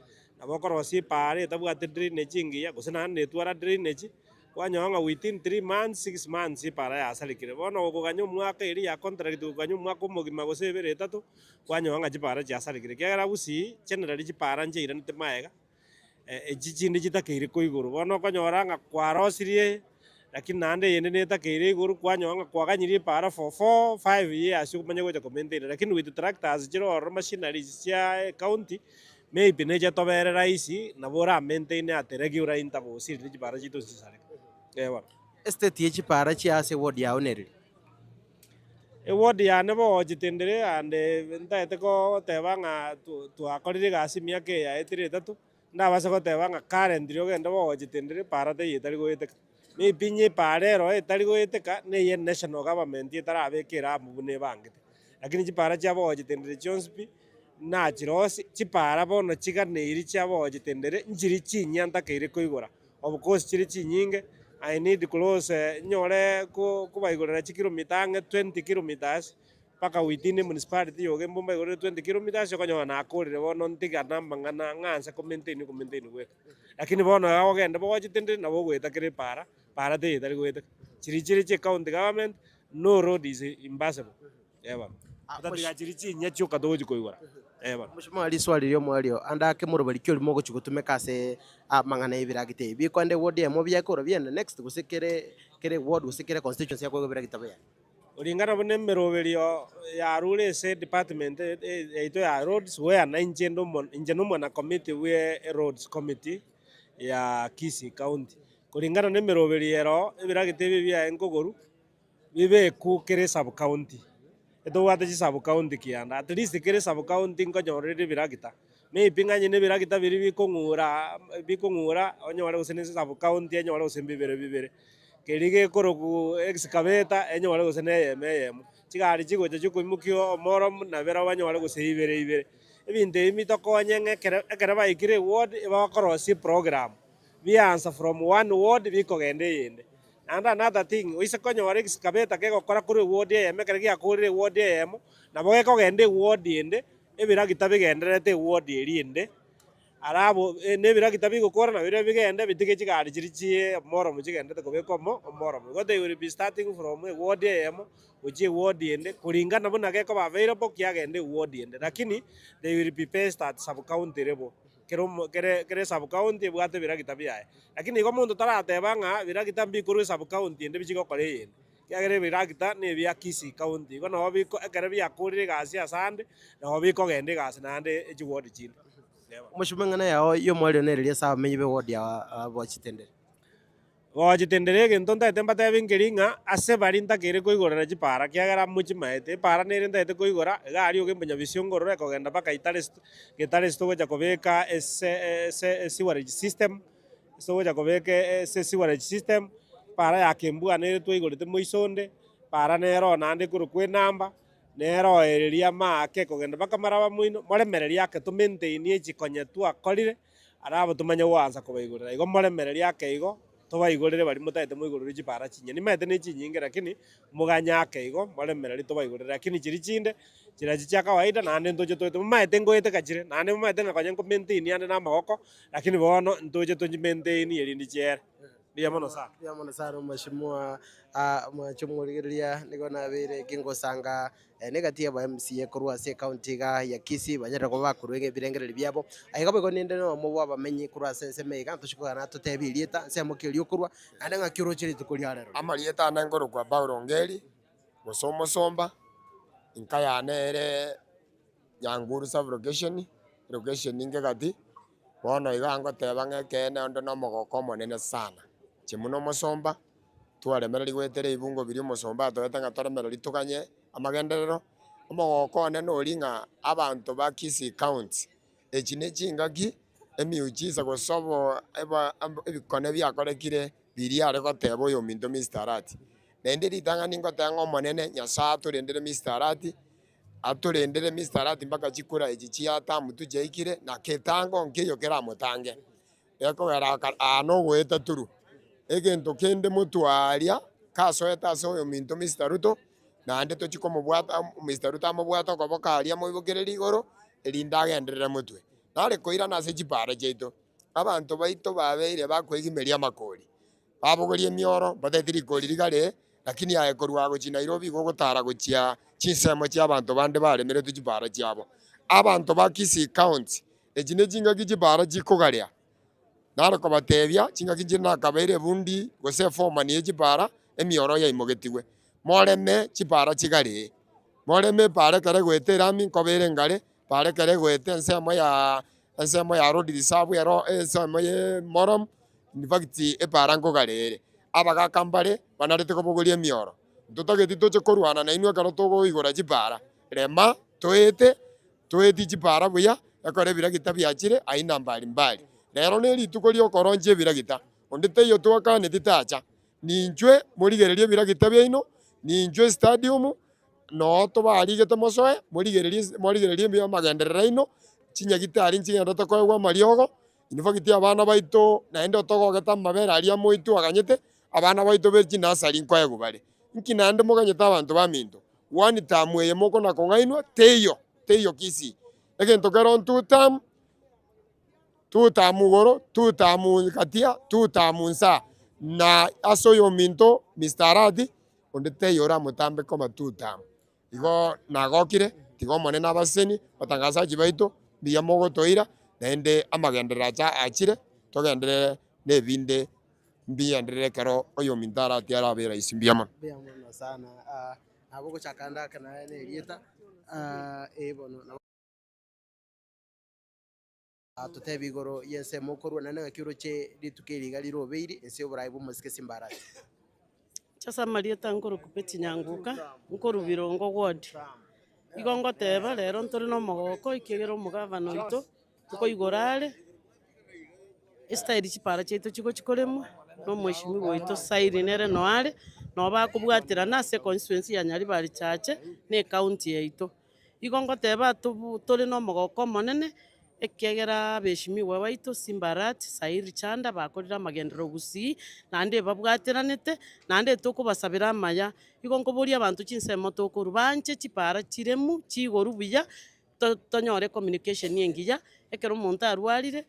nabokoro si pare tabwate drainage ingia gusina ne twara drainage kwanyonga within 3 months 6 months para ya salikire bono ogoganyo mwaka iri ya contract ogoganyo mwaka umugima gusebere 3 kwanyonga chipara cha salikire kiagara busi generally chipara nje ira ntemaega ejijinde jitakire koiguru bono konyoranga kwarosirie lakini nande yende netakire iguru kwanyonga kwaganyirie para for 4-5 years kumanya gweja commentator lakini with tractors jiro machinery cia county maybe neje toberera isi na bora maintain ateregi ura intabo siri chipara chito sisare ewa estate chipara chi ase ward ya oneri ward ya nebo jitendere ande ntaete ko tebanga tu akorire gasi miake ya etire 3 ndabasa ko tebanga current rio genda bo jitendere para te yetari goete ni pinye parero etari goete ka ne ye national government yetara abekera mubune bangete lakini chipara cha bo jitendere Chonspi na chirosi chipara bono chiganiri chabo jitendere njiri chinyanta keire koigora of course chiri chinyinge I need close nyore kubaigorera chikilomita 20 kilometers paka within municipality yoge mbomba igorera 20 kilometers yokonyo na akorire bono ntiga namba ngana ngansa commentain gwe lakini bono agogenda bo jitendere na bo gweta kire para te itari gweta chiri che county government no road is impossible eba atatiga chiri chinya chuka doji koigora eba Mheshimiwa ali swali lyo mwalio andake murubali kyo limo go chigutumeka se mangana ibiragite bikwande ward ya mo byakoro byenda next gusikere ward gusikere constituency yako biragita bya ulingana bone meroberio ya rule se department eito ya roads where na injeno na committee we roads committee ya Kisii county kulingana ne meroberio ibiragite bya enkogoru bibe ku kere sub county eto wate chi sub county kianda at least kere sub county nkonyorere biragita me pinganye ne biragita biri bikongura onyore usene sub county enyore usembe bibere kerige korogu excavator enyore usene yem chigari chigoje chukumukio morom na bera banyore gusebere ebinde imitokonye ngekere baikire ward bakorosi program we answer from one ward bikogende yende. And another thing, we sekonyore excavator ke gokora kuri ward ye mekere ya kuri ward ye mo na boge kogende ward yende ebiragita bigenderete ward yende arabo ne biragita bigokora na bire bigende bitige chigari chirichie moro mugende to kobeko mo moro go they will be starting from ward ye mo uji ward yende kulingana buna ke ko available kiagende ward yende lakini they will be based at sub county level kere sub county bwate biragita biaye lakini iko mundu tarateba nga biragita mbikuru sub county ende bichigo kore yende kiagere biragita ne bya Kisii county ko no biko ekere bya kurire gasi asande no biko gende gasi nande echi ward chinde Mheshimiwa ngana yao yo mwalio nereria sawa menyibe ward ya bochitendere wajitendere gento ntaete mbate bingiringa ase bari ntakere koigorera chipara kiagera muchi maete para nere ntaete koigora gari ogembanya bisiongorore kogenda baka gitare stogoja kobeka ese sewerage system stogoja kobeka ese sewerage system para yakembua nere twaigorete moisonde para nero nande kuru kwe namba nero ereria make kogenda baka maraba muino moremereria ake to maintain echikonye twakorire arabo tumanye wanza kobaigorera igo moremereria ake igo tobaigorere bari mutaete moigorere chipara chinya ni maete ne chinyinge lakini muganya ake igo moremereri tobaigorere lakini chiri chinde chira cha kawaida nande ntoje toite maete ngoete kachire nande maete ngakonya ko maintain ande na magoko lakini bono ntoje tonji maintain yeri chere bia mono sana bia mono sana mheshimiwa mwachumuriria nigona bire kingosanga negatia ba MCA kurwa se county ga ya Kisii banyara ko bakurwege birengereri byabo ahiga bego ninde no mubwa bamenyi kurwa sense mega tushikana tutebirieta se mukiri kurwa ande ngakiro chiri tukuri harero amalieta na ngoro kwa Baurongeri musomo somba inkaya nere Nyanguru sub location inge gati bono igango tebanga kene ondo no mogoko monene sana chimuno musomba twaremereri gwetere ibungo biri musomba twetanga twaremereri tukanye amagenderero omogoko ne no ringa abantu ba Kisii county echine chingaki emiujiza gosobo ebikone byakorekire biri are gotebo yo minto Mr. Arati nende ritanga ningo tango monene nyasato rendere Mr. Arati aturendere Mr. Arati mpaka chikura echichi ata mutu jeikire na ketango nkiyo kera mutange eko gara ano gweta turu egento kende mutu aria kaso eta so yo minto Mr. Ruto na ande to chiko mubwata Mr. Ruto amubwata ko bokaria muibogereri igoro erinda genderere mutwe nare koira na se chipara cheito abantu baito babeire bakwegimeria makori babogorie mioro batetiri kori rigare lakini aekorwa go Nairobi go gotara go chia chinsemo chia abantu bande baremere tuchibara chiabo abantu ba Kisii county ejine jinga gijibara jikogaria nare ko batebia jinga gijina kabere bundi gose forma ni ejibara emioro ya imogetigwe moreme chibara chigari moreme pare kare gwetera min kobere ngare pare kare gwete nsemo ya road reserve ya nsemo ye morom in fact eparango garere abaga kambare banarete ko bogorie mioro tutageti toche korwana na inwe karo togo igora chipara rema toete chipara buya yakore bira gitabi achire aina mbali rero neri tukorio koronje bira gita ondete yo twaka ne titacha ninjwe murigererie bira gitabi ino ninjwe stadium no to bari gete mosoe murigererie bya magenderera ino chinya gitari nchinya to ko gwa mariogo inifagiti abana baito naende togo geta mabera aria moitu aganyete abana baito berchi nasari nkoye gubare nkinande moganyeta abantu baminto one time ye moko na kongainwa teyo Kisii egento kero two time goro two time katia two time nsa na aso yo minto Mr. Arati onde teyo ra mutambe koma two time igo nagokire tigo monene abaseni batangasa jibaito biya mogo toira naende amagendera cha achire togendere nebinde mbiendere karo oyo mintara tiara bera isimbiyama bia sana abo chakanda kana ne rieta bono tutebi igoro yense mokorwa nane ngakiro che ritukiri gali robeiri ense oburaibu musike simbarati chasa marieta ngoro kupeti nyanguka ngoro birongo ward igongo teba rero ntori no mogoko ikegero mugavano ito tuko igorale estairi chipara cheito chiko chikoremwa no mheshimiwa wito sairi nere noare no bakubwatira na se constituency ya Nyaribari chache ne county yaito igongo teba turi no mogoko monene ekegera beshimiwa waito Simbarati sairi chanda bakorira magendero Gusii nande babwatiranete nande tukubasabira amaya igongo buri abantu chinsemo tukurubanje chipara chiremu chigoru buya tonyore communication yengiya ekero umuntu arwarire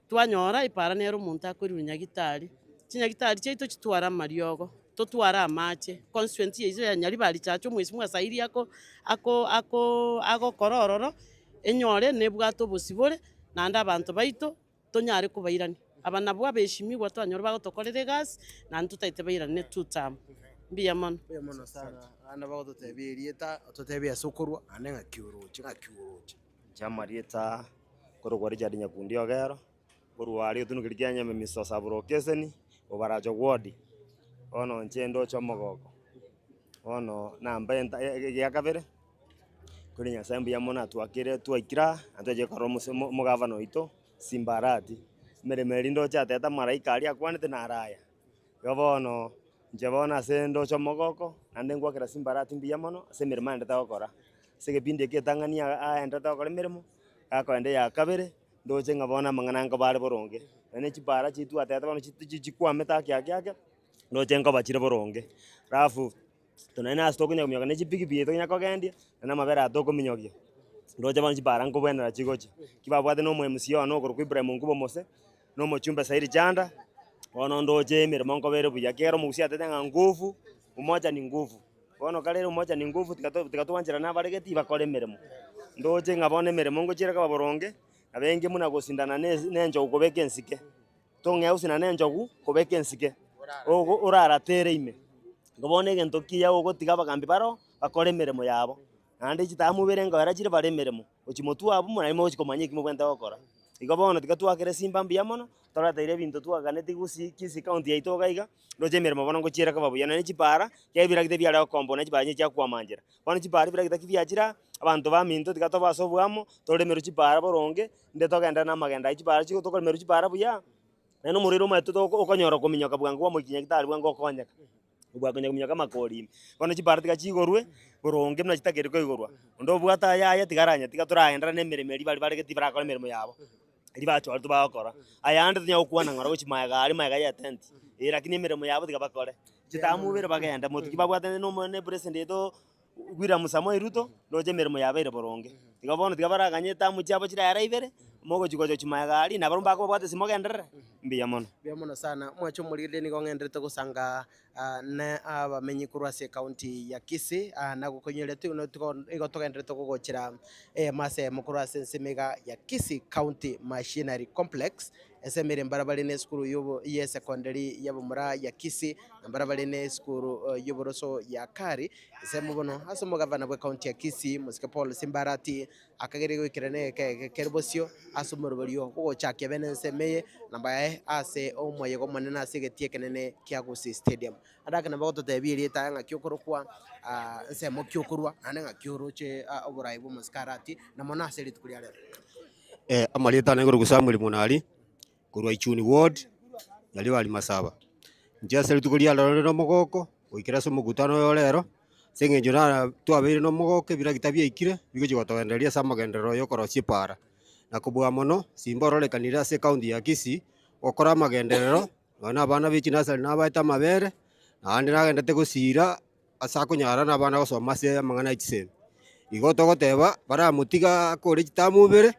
twanyora ipara nero umuntu akuri nyagitari chinyagitari cheito chitwara mariogo totwara amache constituency yizo ya Nyaribari chacho mheshimiwa sairi ako korororo enyore nebwato busibore nanda abantu baito tonyare kubairani abana bwa beshimiwa twanyora bagotokorere gas na tutaite bairani tutam biya mono sana ana bago tutebirieta tutebia sukurwa anenga kiuruchi chamarieta korogwari jadi nyakundi ogero korwari tunukirya nyame miso saburo keseni obarajo ward ono nchendo chomogoko ono namba ya kabere kuri nyasambi ya mona twakire twaikira antoje karo mugavano ito Simbarati meremeri ndo chateta maraika ali akwanete na araya yobono njebona sendo chomogoko ande ngwakira Simbarati mbiya mono semirima ndeta gukora segepinde ketangania aenda gukora mirimo akoende ya kabere ndoche ngabona mangana ngo bari boronge ene chipara chitu ateta bano chikwame ta kyake ndoche ngo bachire boronge rafu Tunaina stokunya kumyoka ne chipikipiki tonya kogendia na mabera tokuminyokia. Ndoje bana chipara nkubwendera chigochi. Kibabwate no MC ono kuru Ibrahim Ngubo Mose no mochumba Saidi Chanda. Ono ndoje mirimo nkobere buya kero mugusia tetenga nguvu, umoja ni nguvu. Ono kalero umoja ni nguvu tikatuanjira na baregeti bakore mirimo. Ndoje ngabone mirimo ngochira kababoronge abengi muna gusindana nenjo ukobeke nsike. Tonge usina nenjo ukobeke nsike. Urara tere ime. Ngabone gento kiya ugotiga bagambi baro bakore mirimo yabo. Nandi chitamu berenga barachire bare mirimo. Uchimotu abu muna imo chikomanyiki mubwenda okora. Igabono tikatuakere Simba mbiamono torateire bintu tuaganeti gusi Kisii county yaito gaiga ndoje mirimo bono ngochira kababuya na chipara kebira gite byara kombo na chibanye cya kwamanjira bono chipara bira gite kibyachira abantu ba minto tikatoba sobwamo tore meru chipara boronge ndetogenda na magenda chipara chiko tokore meru chipara buya neno muriro mwetu okonyora kuminyoka bwangu wa mukinya kitari bwangu okonyaka ubwakonya kuminyoka makori bono chipara tikachigorwe boronge mna chitakere ko igorwa ndo bwata yaya tigaranya tikaturaenda ne mirimo ri bari bari gitibara ko mirimo yabo ribacho altu bakora ayande tunya ukwana ngaro chimayaga ari mayaga ya tent lakini mirimo yabo tikabakore chitamubere bagenda mutu kibabwatane no mone president to gwira Samoei Ruto ndoje mirimo yabo ire boronge tikabona tikabaraganye tamu cyabo kira yara ibere mogo chikojo chimayaga ari na barumba ko bwate simogendere mbiya mono sana mwacho mulire ni gongendere to kusanga na abamenyi kurwase county ya Kisii na gukonyere tu no igotogendere to kugochira mase mukurwase nsemega ya Kisii County Machinery Complex esemere mbarabali ne skuru yobo ye secondary yabumura ya Kisii mbarabali ne skuru yoboroso ya Kari esemubono asomo gavana bwa county ya Kisii Musika Paul Simbarati akagere gwikirane kerbosio asomoro bariyo kugochakia bene nsemeye nambaye ase omoyego manena asegetie kenene kya Gusii Stadium adaka na bagoto tebirie tanga kyokorokwa nsemo kyokorwa ananga kyoroche oburaibu Muskarati na mona aseri tukulia lero amalieta na ngoro Samuel Munali kurwa Ichuni ward yali wali masaba njia seri tukulia lero no mogoko oikira so mugutano yo lero senge njona twabere no mogoke bira gitabia ikire bigo jigotogenderia samagendero yo koro chipara na kubwa mono simboro kanira se county ya Kisii okora magenderero bana bana bichina sali na baita mabere na andi nagendete gusira asako nyara na bana gosoma se mangana ikise igoto goteba bara mutiga kore chitamubere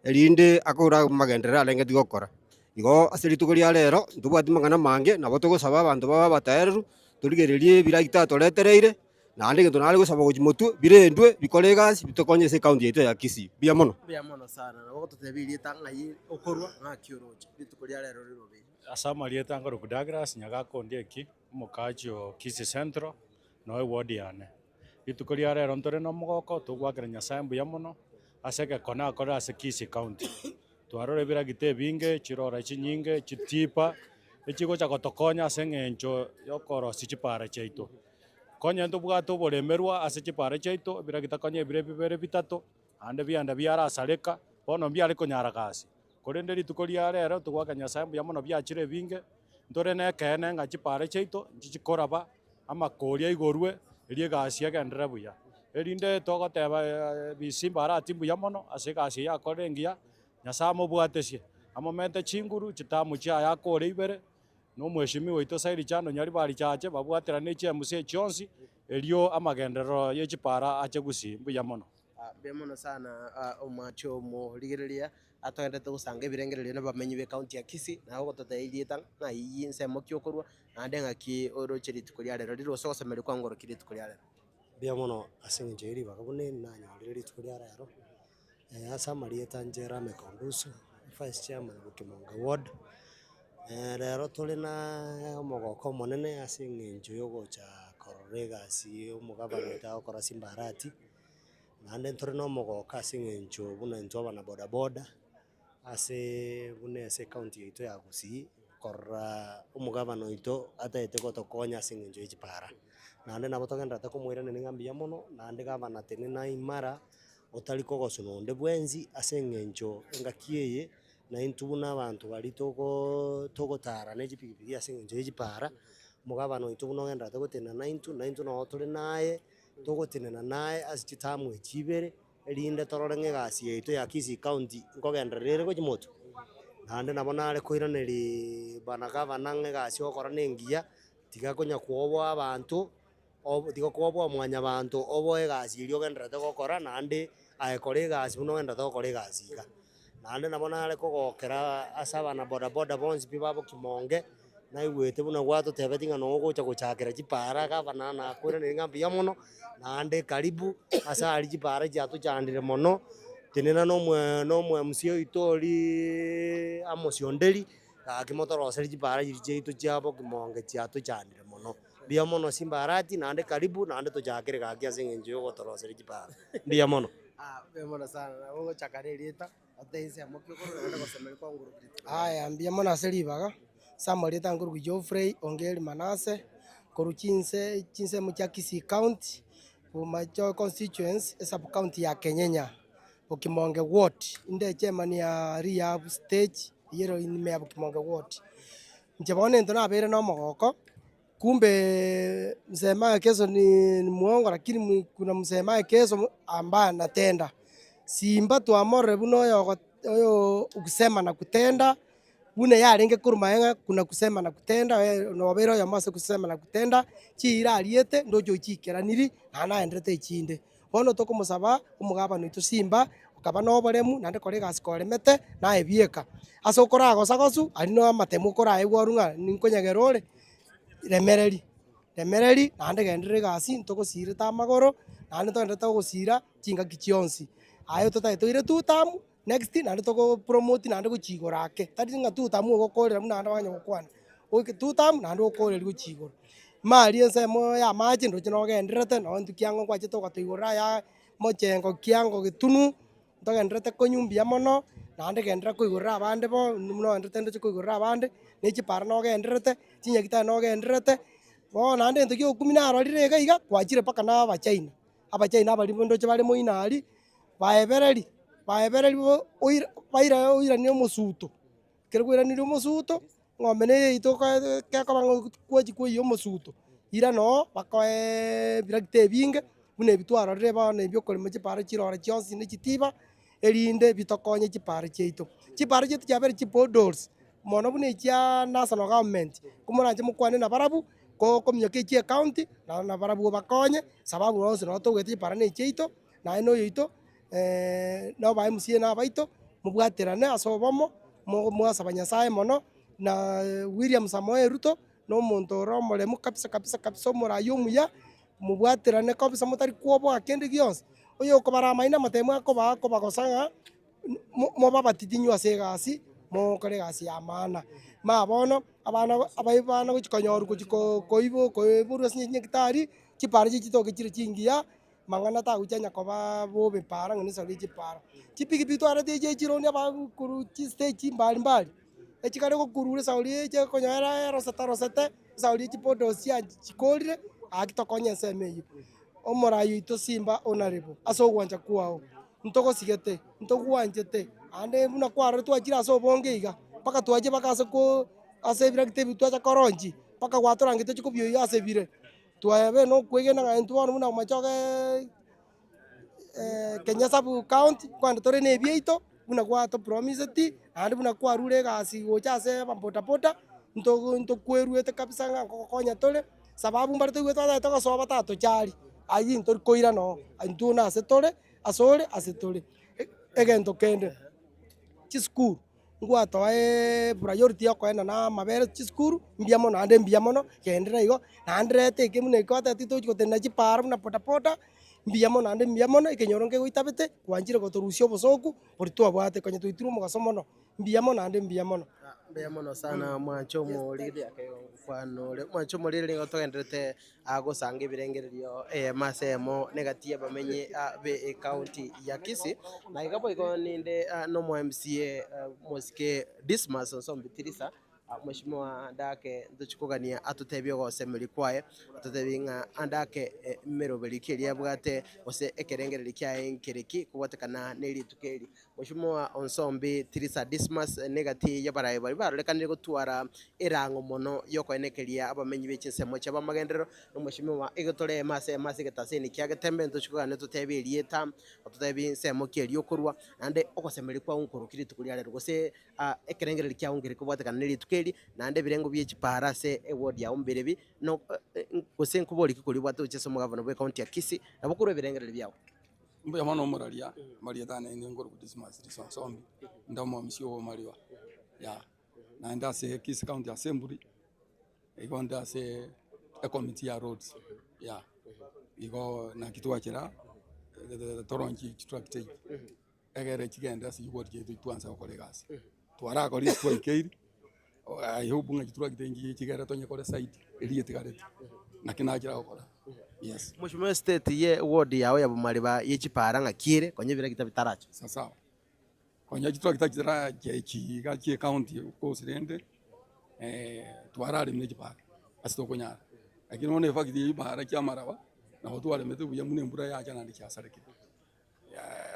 elinde akora magendera alengeti gokora igo asiri tukuria lero ndubwati mangana mange nabo tugosaba abantu baba bataeru turigererie bira gitatoretereire na andi gintu nari gusaba guchimotu birendwe bikore gasi bitokonye se county yetu ya Kisii bia mono sana nabo tutebirie tanga yi okorwa na kyoroche bitukuria lero rirobe asama lieta ngoro Douglas nyaga kondieki mukajo Kisii Central no ward yane bitukuria lero ntore no mogoko tugwakira Nyasaye mbuya mono aseke kona akora ase Kisii county twarore bira gite binge chirora chinyinge chitipa echigo cha gotokonya ase ng'encho yokoro sichipara chaito konya ndo bwato boremerwa ase chipara chaito bira gitakonya bire bitatu ande bianda biara asaleka bono biare konyara gasi korende ritukoria lero tugwaka Nyasaye mbuya mono biachire binge ntore ne kene nga chipara chaito chikoraba amakoria igorwe erie gasi agendera buya erinde togoteba bisimbara timbuya mono ase gasi yakorengia Nyasaye mobwatesie amomente chinguru chitamu chia yakore ibere no mweshimi wito Saidi Chanda nyari bari chache babwatira ne chiamuse chionsi elio amagendero ye chipara ache Gusii mbuya mono bemono sana omacho mo ligereria atogende tugusanga ibirengererio na bamenyi be county ya Kisii na gototeirie tang na yinse mo kyokorwa ande ngaki orocheri tukuria lero riro sogosemeri kwa ngoro kiri tukuria lero bia mono asenjeri bakabune na nyoriri tukuria lero asa marieta njera mekondusu vice chairman Bukimonga ward lero tuli na omogoko monene ase ng'encho yogocha kororega omugabana eta okora Simbarati nande tuli na omogoko ase ng'encho buna ento abana boda boda ase buna ase county yaito ya Gusii korora omugabana oito ataete gotokonya ase ng'encho echipara nande nabo togendete komoirana ning'ambia mono nande gabana tene na imara otari kogosuna onde bwenzi ase ng'encho engaki eye na intubuna abantu bari togotara na echipikipiki ase ng'encho echipara omugabana oito buna ogendete gotena na into no turi naye togotenena naye ase chitamu echibere erinde torore ng'egasi yaito ya Kisii county nkogenderera ere gochimotu nande nabo nare koiraneri bana gabana ng'egasi ogokora na engiya tiga konya kuoboa abantu tiga kwobwa mwanya bantu oboe egasi eri ogenderete gokora naende agekora egasi buna ogendete gokora egasi iga naende nabo nare kogokera ase abana bodaboda bonsi pi babo Kimonge naigwete buna gwatotebeti ng'a nogocha gochakera chipara gavana nakweraneri ng'a mbuya mono naende karibu ase aria chipara chiatochandire mono tenena nomwe MC oito ori Amos Onderi gaki motoroseri chipara chiria chiaito chiabo Kimonge chiatochandire mono mbuya mono Simba Arati naende karibu naende tochakere gaki ase eng'encho ya ogotoroseri chipara mbuya mono. Mbuya mono sana nabo gochakara erieta oteise amoki okoro naende gosemeri kwa nguru kristo. Aya mbuya mono ase ribaga samarieta nguru Geoffrey Ongeri Manase koru chinsemo chia Kisii County Bomacho constituency sub county ya Kenyenya Kimonge ward inde chairman ya rehab stage yero ime ya Kimonge ward njebone ndo nabere no mogoko kumbe msema kesho ni muongo lakini kuna msema kesho ambaye anatenda simba tuamore buno yo ukisema na kutenda bune yarenge kurumaenga kuna kusema na kutenda nobero ya mase kusema na kutenda chira aliete ndojo chikeraniri ana endrete chinde bono tokumusaba umugabano itu Simba ukaba no boremu nande kore gasi koremete na ebieka aso kora gosagosu ari no amatemu kora egwarunga ninkonyagerore remereri nande gendere gasi ntokosire tamagoro nande tondete gosira chinga kichionsi ayo totaitoire tutamu next nande toko promote nande gochigorake tari nga tutamu gokorera nande banya gokwana oke tutamu nande gokorera gochigora mari ensemo ya maji ndoche no genderete no ntukiango kwache togatoigora ya mochengo kiango gitunu ntogenderete konyumbia mono nande gendera koigora abande bo no endete ndoche koigora abande nechi para no genderete chinyagita no genderete bo nande ntoki okumina arorire iga kwachire paka na abachaina abari ndoche bari moinari baebereri bo oira ni omosuto kerwera ni omosuto ng'ombe ne itoka kekobango kwachi kwayo omosuto ira no bakoe birakite binge bune bitwaro reba ne byokorema chipara chirora chionsi ne chitiba erinde bitokonye chipara cheito chetu chabere chipodols mono bune chia national government kumuranje mukwane na barabu ko komyoke chi county na barabu bakonye sababu no sino togete chipara ne cheito na eno yoito no ba MC na baito mubwaterane asobomo mwasaba Nyasaye mono na William Samoei Ruto no muntu romoremu kabisa morayo muya mubwaterane kabisa mutari kuobo akende gionse oyo kobara maina matemu akoba gosanga mo baba titinyu ase gasi mo kore gasi ya maana ma bono abana abaibana gochikonyoru koibo koiburu sinye kitari chipara chichitoke chire chingia mangana ta uchanya koba bobe para ngani sali chipara chipiki bitwara teje chironi aba kuru chi stage mbali echikare ko kurure sauli eche konyara rosete sauli chipodo sia chikolire akitokonya semeyi omorayo ito Simba onarebo aso gwanja kwao ntoko sigete ntoko wanjete ande buna kwaro twachira aso bonge iga paka twaje paka ase birakite bitwacha koronji paka gwatorangite chikobyo ase bire twaebe no kwegena ngantu bana muna machoge Kenya sub county kwanda tore ne bieito buna gwato promise ti ande buna kwarure gasi gocha ase bambota nto kweruete kabisa nga kokonya tole sababu mbarite gweta ta soba tato chari ayi nto koira no antuna ase tole asore ase tole egento kende chiskuru ngwato priority yako na mabere chiskuru mbiamo na ande mbiamo kendera igo na andrete kemune kwata tito chikotena chipara na pota mbiamo na ande mbiamo ikenyoronke goitabete kwanjire gotorusio bosoku porito abwate konye tuituru mugasomo no mbiamo na ande mbiamo mono sana mwachomo riri kwano mwachomo riri ngotogenderete agosanga ibirengererio masemo negatia bamenye be county ya Kisii na igapo iko ninde no mwa MCA Mosike Dismas Nsombitirisa mheshimiwa ndake nduchukugania atutebio gosemeri kwae atutebinga andake meroberi kiria bwate ose ekerengereri kya enkiriki kubatekana neritukeri mheshimiwa Onsombi Tirisa Dismas negati yabaraye bari barekanire gutwara irango mono yokoenekeria abamenyi b'ekinsemo cyaba magendero no mheshimiwa igotore mase getaseni kya getembe nduchukugania tutebirie tam atutebi nsemo kirio kurwa ande okosemeri kwa unkuru kiri tukuria rero gose ekerengereri kya ungiri kubatekana neritukeri Ongeri nande birengo by'ekipara se ward ya umberebi no gose nkubori kikuri bwate ucheso mugavana bwe county ya Kisii nabukuru ebirengerero byawo mbuya mwana omuraria maria tane ni ngoro Dismas Sombi ndamo msio mariwa ya na ndase Kisii County Assembly iko ndase a committee ya roads ya iko na kitu kira toronki tractate egere kigenda si ward yetu twanza kolegasi twara ko list twaikeiri I hope nga kitu kitengi kigera tonye kore site eliye tigarete na kinakira gukora yes Mheshimiwa state ye ward yawe ya Bumariba y'ekipara ngakire konye bira kitabitaracho sasa konye kitu kitakira kiga ki county ko sirende twarari mne kipara asito konyara lakini one fact ye bahara kya maraba na watu wale metu ya mune mbura ya jana ndikia sareki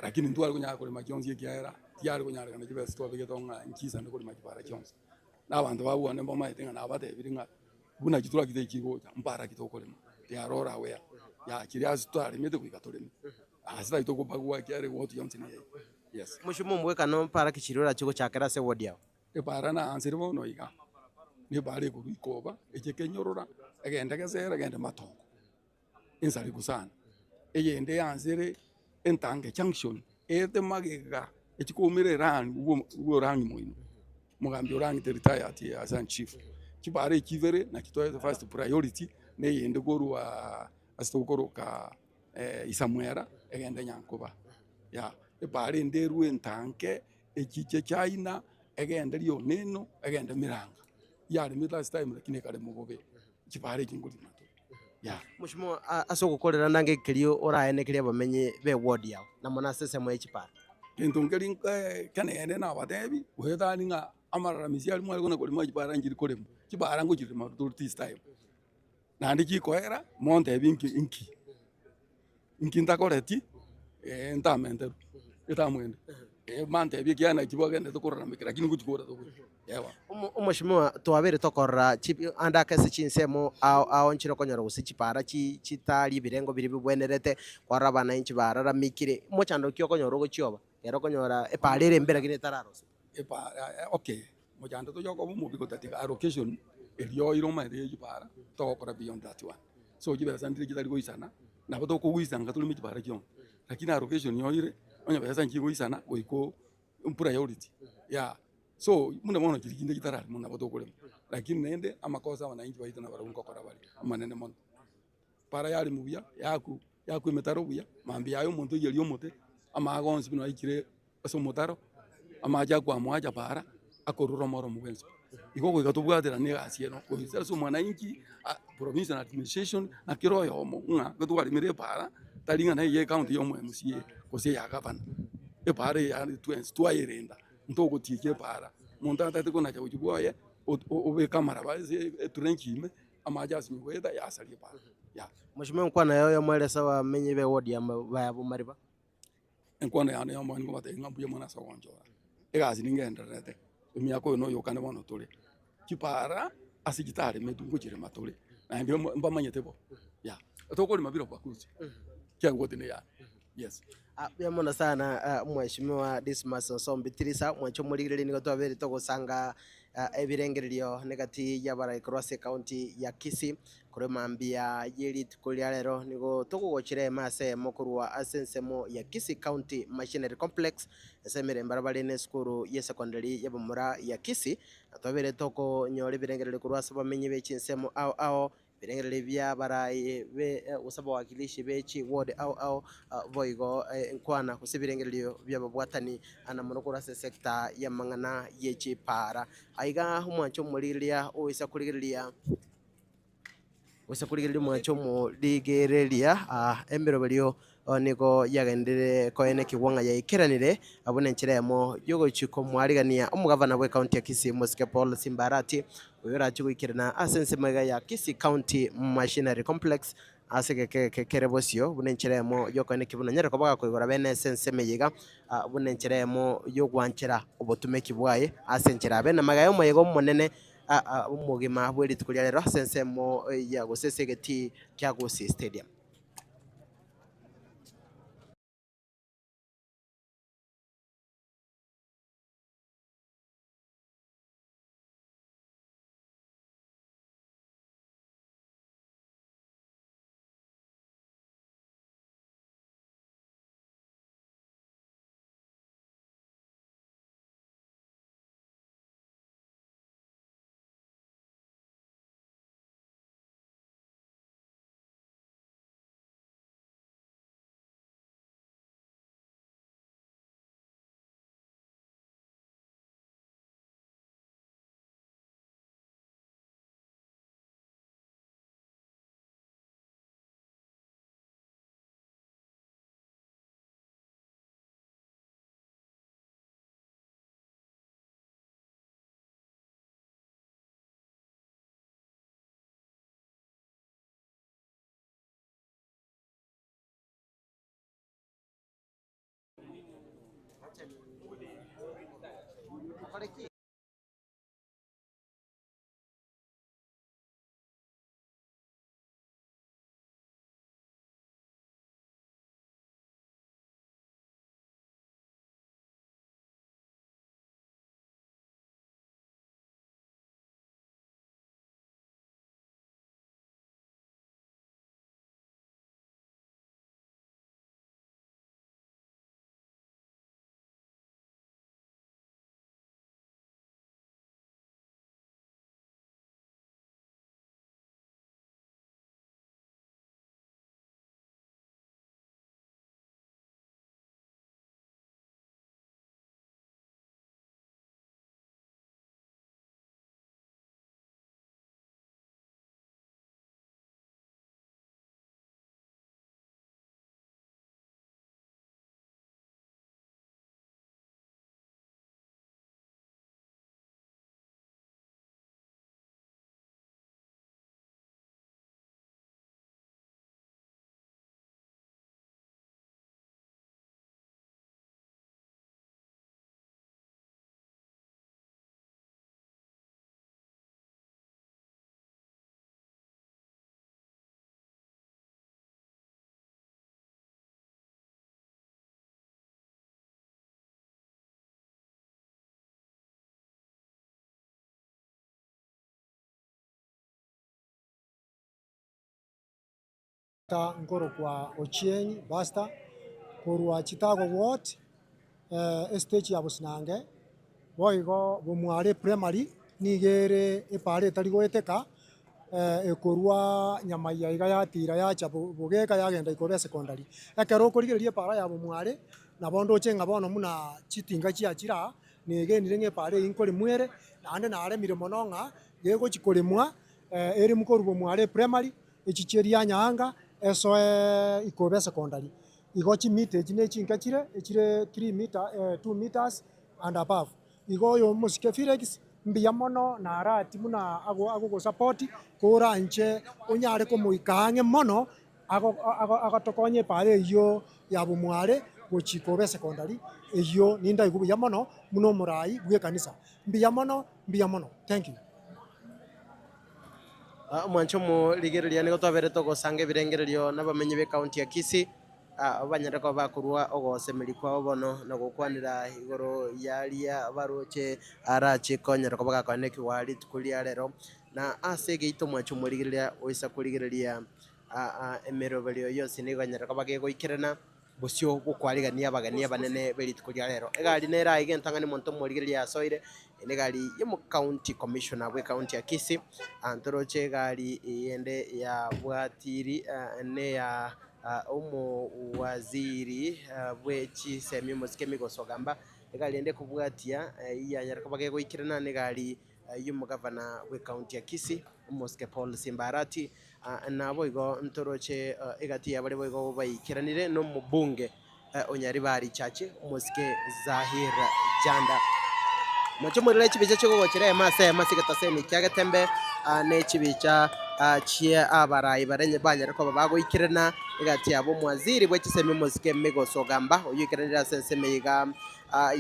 lakini ntu wale konyara kole makionzi ye kiara tiari konyara kana kibe sto bege tonga nkisa ndiko makipara kionzi na abantu babu ne mboma itenga na abate biringa buna kitura kiteko mbara kitokole ya rora wea ya kiria stari mete kuikatoremi asita itoko bagwa kiare wotu yomtine yes Mheshimiwa mbweka no para kichirora chiko chakera se ward yawo para na ansiri bono iga ni bare ku ikoba ekekenyorora agenda gesera agenda matongo insari kusana eyende ansiri entange junction ete magega echikomire ran uwo rangi moino mugambi rangi retire ati as chief kibare kivere na kitoa first priority ne yende gorwa asitokoroka isamwera egenda nyankuba ya ebare nderu entanke ekiche chaina egenda lyo neno egenda miranga yari mi last time lakini kale mugobe kibare kinguli mato ya Mheshimiwa asogokorera nange kelio oraene kelia bamenye be ward yawo na mona sese mwe ekipara entongeri kane ende na batebi wethani nga amara misiali mwali kona kolima kibara ngiri kolemu kibara ngo kirima this time nandi kikoera monte binki inki ndakoreti entamente etamwende mante bikiana kibogende tokorana mikira lakini kuchikora to yawa Mheshimiwa twabere tokorra anda kase chinsemo ao nchiro konyoro gusichipara chitali birengo biri bibwenerete kwarabana inchi barara mikire mochando kyo konyoro gochioba ero konyora epalere mbere kine tararose okay mochando to yoko mu biko tatika allocation elio iroma ere yipara to kora beyond that one so jibera sandire kitali goisana na boto ko goisanga tuli mikipara kyo lakini allocation yoire onya besa nchi goisana goiko priority ya so muna mona kirikinde kitarali muna boto kole lakini nende amakosa wananchi baita na barungo kora bali amanene mono para yali mubuya yaku metaro buya mambi yayo muntu yeliyo mote amagonzi bino aikire aso motaro amaja kwa mwaja para akorura moro mugenzo iko ko gatubwatira ne asieno ko bisaso mwananchi provincial administration na kiroyo omo nga gatwali mere para talinga na ye county yomo MCA ko se ya gavana e para ya twins twairenda ntoko tike para monta tata ko na cha ujuboye obe kamera baze turenkime amaja simweda ya asali para ya Mheshimiwa nkwana yoyo mwele sawa menye be ward ya Bumariba nkwana yana yomo ngo bate ngambuye mwana sawa njora egazi ningenderete emyako no yokane bono tole kipara asigitare medungo chire matole na ndio mbamanyete bo ya toko ni mabiro bakuzi kya ngote ne ya yes byamona sana Mheshimiwa Dismas Sombi Tirisa mwacho muligirire nigo twabere togosanga ebirengererio negati yabara cross county ya Kisii kore mambia yeri tukulia lero nigo togogochire mase mokurwa asensemo ya Kisii County Machinery Complex esemere mbarabare ne skuru ye secondary ya Bumura ya Kisii twabere toko nyore birengererio kurwa sabamenye bechinsemo ao birengerere bya baraye be usaba wakilishi bechi ward au voigo nkwana kusibirengererio bya babwatani ana monokora sector ya mangana yechi para aiga humwancho muliria oisa kuligiria mwancho muligereria embero balio niko yagendere koene kiwanga ya ikeranire abone nchiremo yogo chiko mwarigania omugavana bwe county ya Kisii Mosike Paul Simbarati uyora chigwikirana asense mega ya Kisii County Machinery Complex asege kerebosio bune nchiremo yoko ne kibuna nyere kobaga koigora bene sense meyiga bune nchiremo yogwanchira obotume kibwaye asenchira bene magayo moyego monene umugima bweri tukulia lero sense mo ya gosesegeti kya Gusii Stadium. Basta nkoro kwa Ochieng Basta kurwa Chicago Ward stage ya Businange boigo bumware primary nigere epare tarigoeteka ekorwa nyama ya iga yatira yacha bugeka yagenda ikobe secondary ekero korigereria para ya bumware na bondo chenga bono muna chitinga chiachira nigenire ng'epare inkori mwere naende naremire mono ng'a gego chikorimwa eri mukoro bumware primary echicheria nyanga esoe ikobe secondary igo chimite ne chinkachire echire 3 meter 2 meters and above igo yo musike Felix mbiya mono na arati muna ago go support kora nche onyare ko muikange mono ago tokonye pare yo ya bumware gochikobe secondary eyo ninda igubuya mono muno murai bwe kanisa mbiya mono thank you. Mwancho mu ligereria nigo twabere togosanga ebirengererio n'abamenyi be county ya Kisii abanyara ko bakurwa ogosemeri kwa bono na gukwanira igoro yaria baroche arache konyara ko bagakaneki wali tukulia rero na asege ito mwancho mu ligereria oisa kuligereria emeroberio yose niganyara ko bagego ikirana busyo bukwarigania bagania banene beri tukulia rero egali nera igentangani monto mu ligereria soire enegali yo mu county commissioner we county ya Kisii antoroche gali yende ya bwatiri ne ya umu waziri bwechi semi musike migosogamba egali ende kubwatia yanyara ko bagego ikirana negali yumu governor we county ya Kisii musike Paul Simbarati nabo igo ntoroche egati yabare boigo bayikiranire no mubunge onyari bari chache musike Zahir Janda mocho murire chibicha cyo gokere masike taseni kyagatembe ne chibicha chia abarayi barenye banyara ko bago ikirana egati yabo mwaziri bwe chisemi musike migosogamba oyikiranira sensemeiga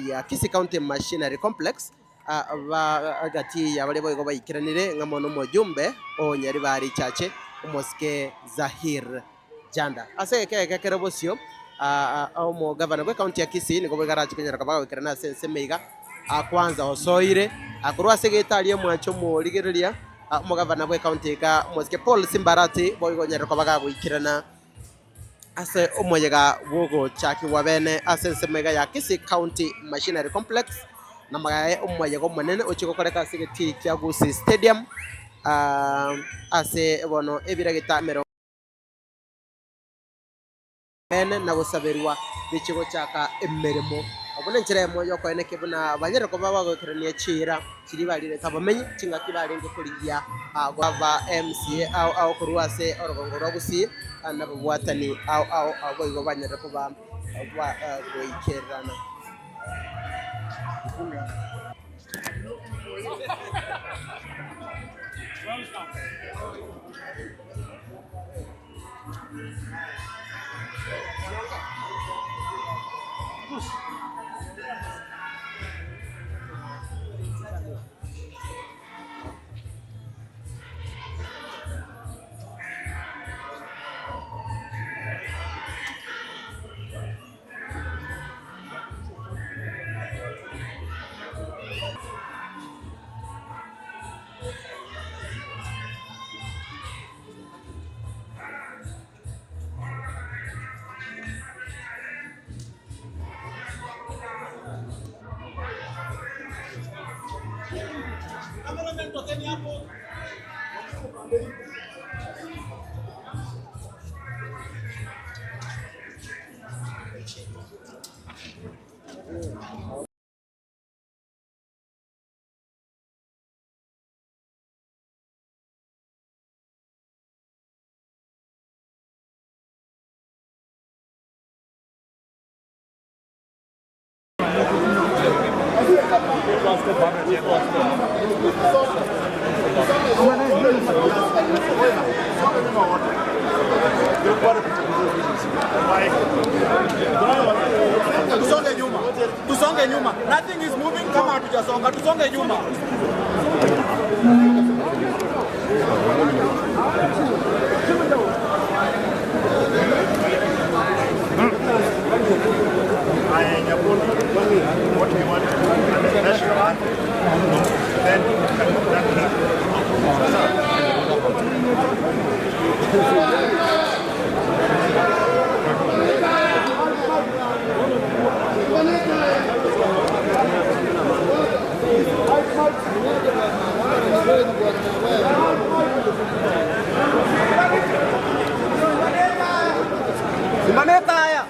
ya Kisii County Machinery Complex agati yabare boigo bayikiranire ngamono mojumbe onyari bari chache umusike Zahir Janda ase kekere bosio omo governor we county ya Kisii nigo bigaraje kenyara kabago ikirana sensemeiga kwanza osoire akurwa segetarie mwacho mu ligereria omo governor we county ka umusike Paul Simbarati boigo nyara kabago ikirana ase omoyega wogo chaki wabene ase sensemeiga ya Kisii County Machinery Complex na magaye omoyega monene ochiko koreka segeti kya Gusii Stadium ase bono ebiragita mero ene na gusaberwa bichigo chaka emeremo abone nchiremo yo kwene kibuna banyere ko baba gokeranie chira kiri balire tabamenyi chinga kibali ngekuriya agwava MCA au kuruase orogongoro Gusii na bwatani au igo banyere ko ba goikerana Tusonge nyuma. Nothing is moving, kama hatujasonga. Tusonge nyuma. Maneta haya.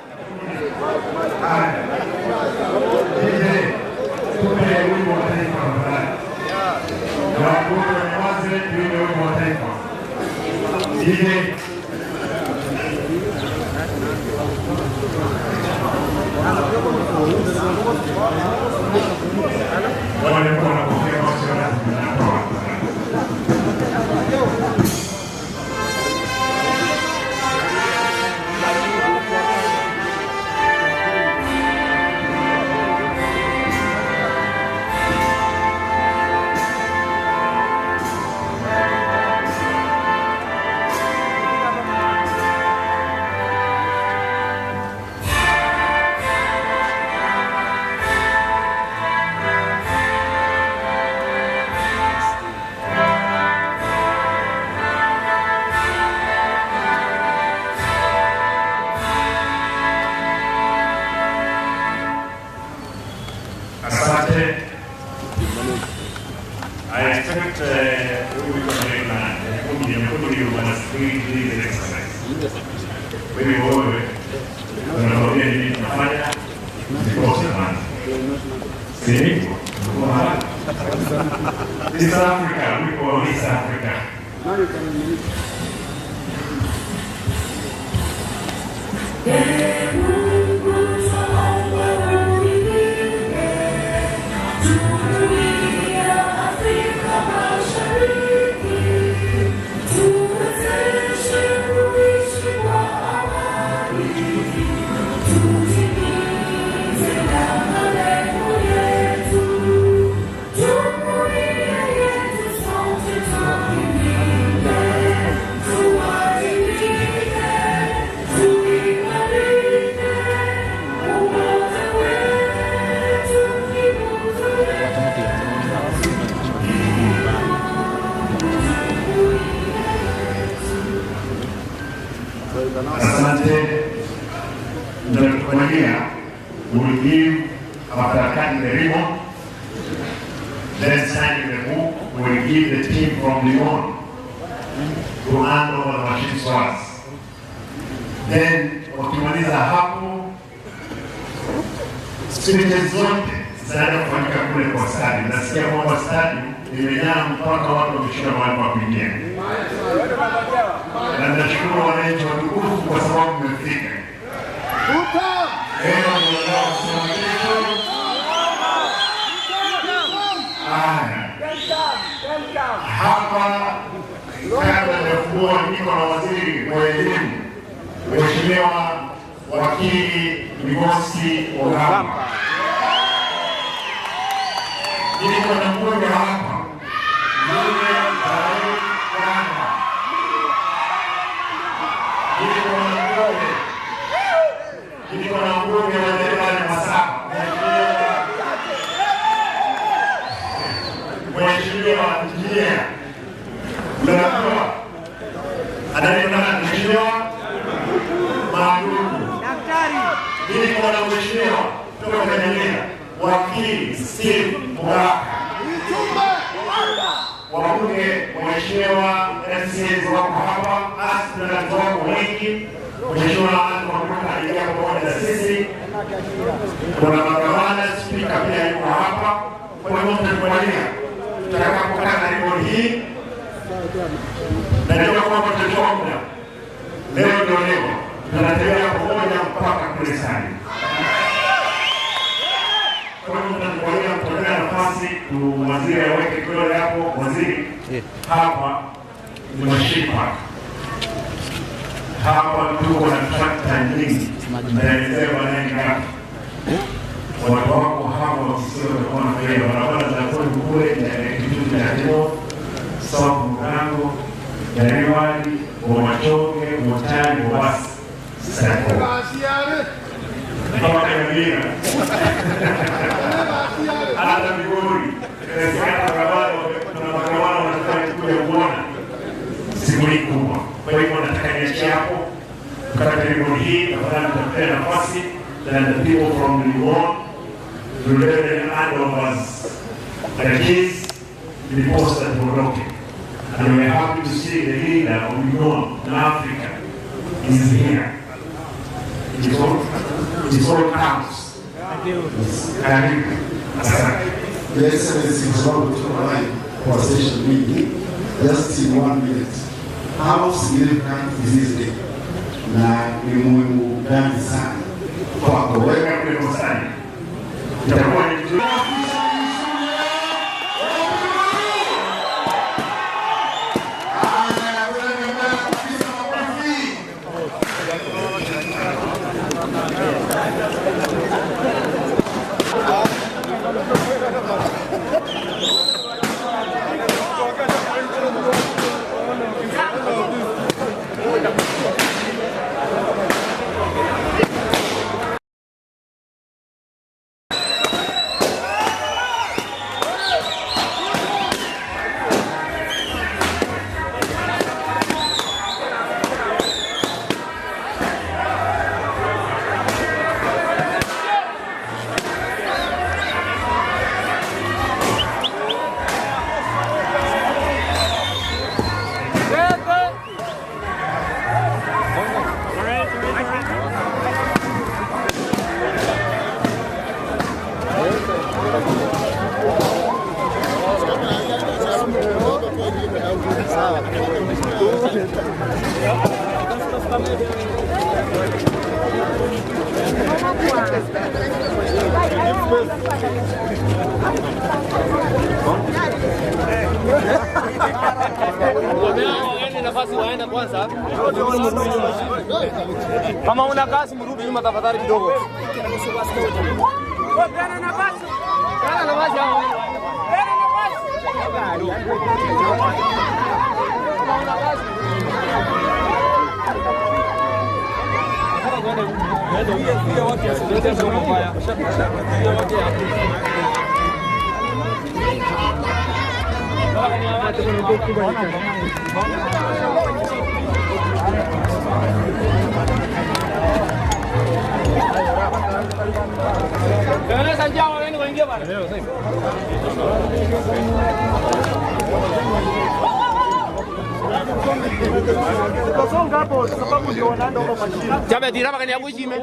I expect we will connect this exercise. Wewe unaona nini tunafanya? Because man. Sisi East Africa, we call East Africa. Asante. We'll give after cutting the ribbon, then signing the book, we'll give the team from Lyon to hand over the machines to us. Then wakimaliza hapo, speeches zote zinaenda kufanyika kule kwa stadium. Nasikia kwamba stadium imejaa mpaka watu wameshika mahali pa kuingia. Na nashukuru wananchi watukufu kwa sababu mmefika. Hapa kabla ya kuwa niko na waziri wa elimu, Mheshimiwa Wakili Migosi Ogamba. Niko na mbunge hapa, mbunge Ogamba. Niko na mbunge wa Jeremani Masaba, Mheshimiwa Njia. Mnajua anaitwa Mheshimiwa Madugu. Niko na Mheshimiwa kutoka Tanzania, Wakili Steve Mugaka. Wabunge, Mheshimiwa MCAs wako hapa, aspirants wako wengi. Mheshimiwa Madugu aliingia pamoja na sisi. Kuna magavana, spika pia yuko hapa. Kwa hivyo mtakubalia tutakapokata ripoti hii. Najua kwamba tutachukua muda. Leo ndio leo. Tunatembea pamoja mpaka kule sana. Kwa hivyo tunakubalia mtolea nafasi waziri aweke kidole hapo. Waziri hapa ni mashipa. Hapa tuko na trakta nyingi. Naelezea wanani hapa. Watu wako hapa wakisio kwa mfano barabara za kule kitu cha leo sababu mgango Nyariwali Bomachoke Motani Bobasi sasa kama kanabia hata Migori kwa barabara na barabara wanataka kuja kuona siku kubwa. Kwa hivyo nataka niache hapo kukata ripoti hii na kupata nafasi and the people from Lyon will let them hand over the keys iliposta tuondoke. And we're happy to see the leader of North Africa is here. It's all counts. Karibu. Asante. Your Excellency, it's about to arrive for session meeting just in 1 minute. How significant is this day? Na ni muhimu gani sana kwako wewe kuliko sana? Itakuwa ni vizuri. Kama una kasi mrudi nyuma tafadhali kidogo. Peana nafasi. Peana nafasi hapo. Peana Jabe tiraba que ni hago y me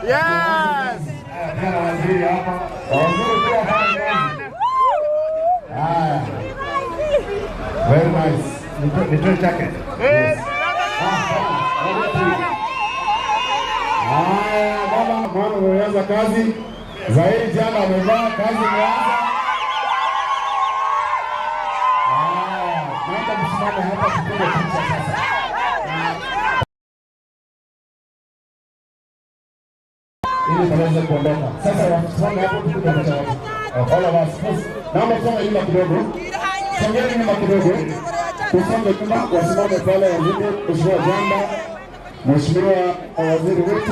Yes. Tena waziri hapa. Waziri kwa hapa. Very nice. Nitoe jacket. Yes. Baba mwana umeanza kazi. Zaidi jana amevaa kazi imeanza. Naomba msimame hapa tupige picha sasa. Ili tunaweza kuondoka. Sasa wasimame hapo tupige picha wote. All of us please. Naomba tusonge nyuma kidogo. Songeni nyuma kidogo. Tusonge nyuma wasimame pale waziri Mheshimiwa Jamba. Mheshimiwa waziri wetu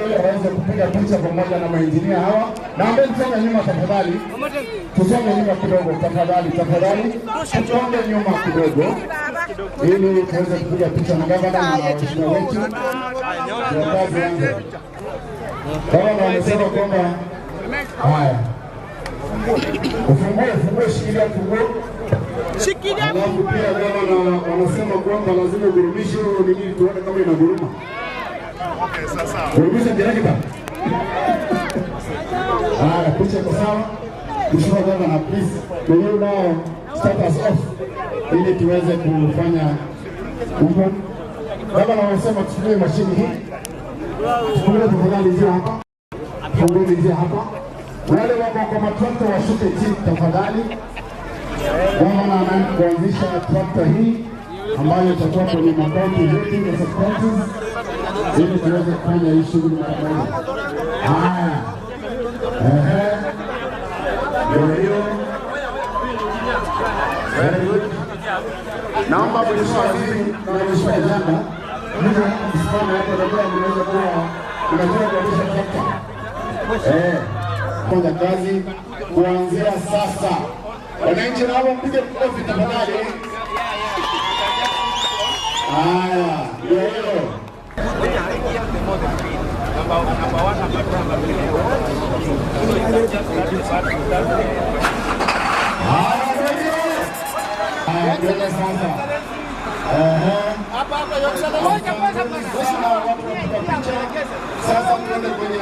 ili waweze kupiga picha pamoja na mainjinia hawa. Naomba tusonge nyuma tafadhali. Tusonge nyuma kidogo tafadhali. Tusonge nyuma kidogo ili tuweze kupiga picha na gavana na waheshimiwa wetu. Viongozi wangu. Gavana amesema kwamba haya. Ufungue shikilia funguo. Alafu pia gavana wanasema kwamba lazima ugurumishe nini tuone kama inaguruma. Okay, sasa. Gurumisha director. Picha kwa sawa. Mheshimiwa Gavana, please, will you now start us off ili tuweze kufanya hivyo. Gavana wanasema tutumie mashini hii. Tufungue tafadhali njia hapa. Fungueni njia hapa. Wale wako kwa matrakta washuke chini tafadhali. Gavana anaenda kuanzisha trakta hii ambayo itakuwa kwenye makaunti yetu na sub-counties ili tuweze kufanya hii shughuli pamoja. Haya. Ndio. Very good. Naomba Mheshimiwa Waziri na Mheshimiwa Jamba mje msimame hapo ndio mnaweza kuwa tunajua kuendesha trakta. Fanya kazi kuanzia sasa. Wananchi nao mpige makofi tafadhali. Haya, ndio hilo. Sasa tuende kwenye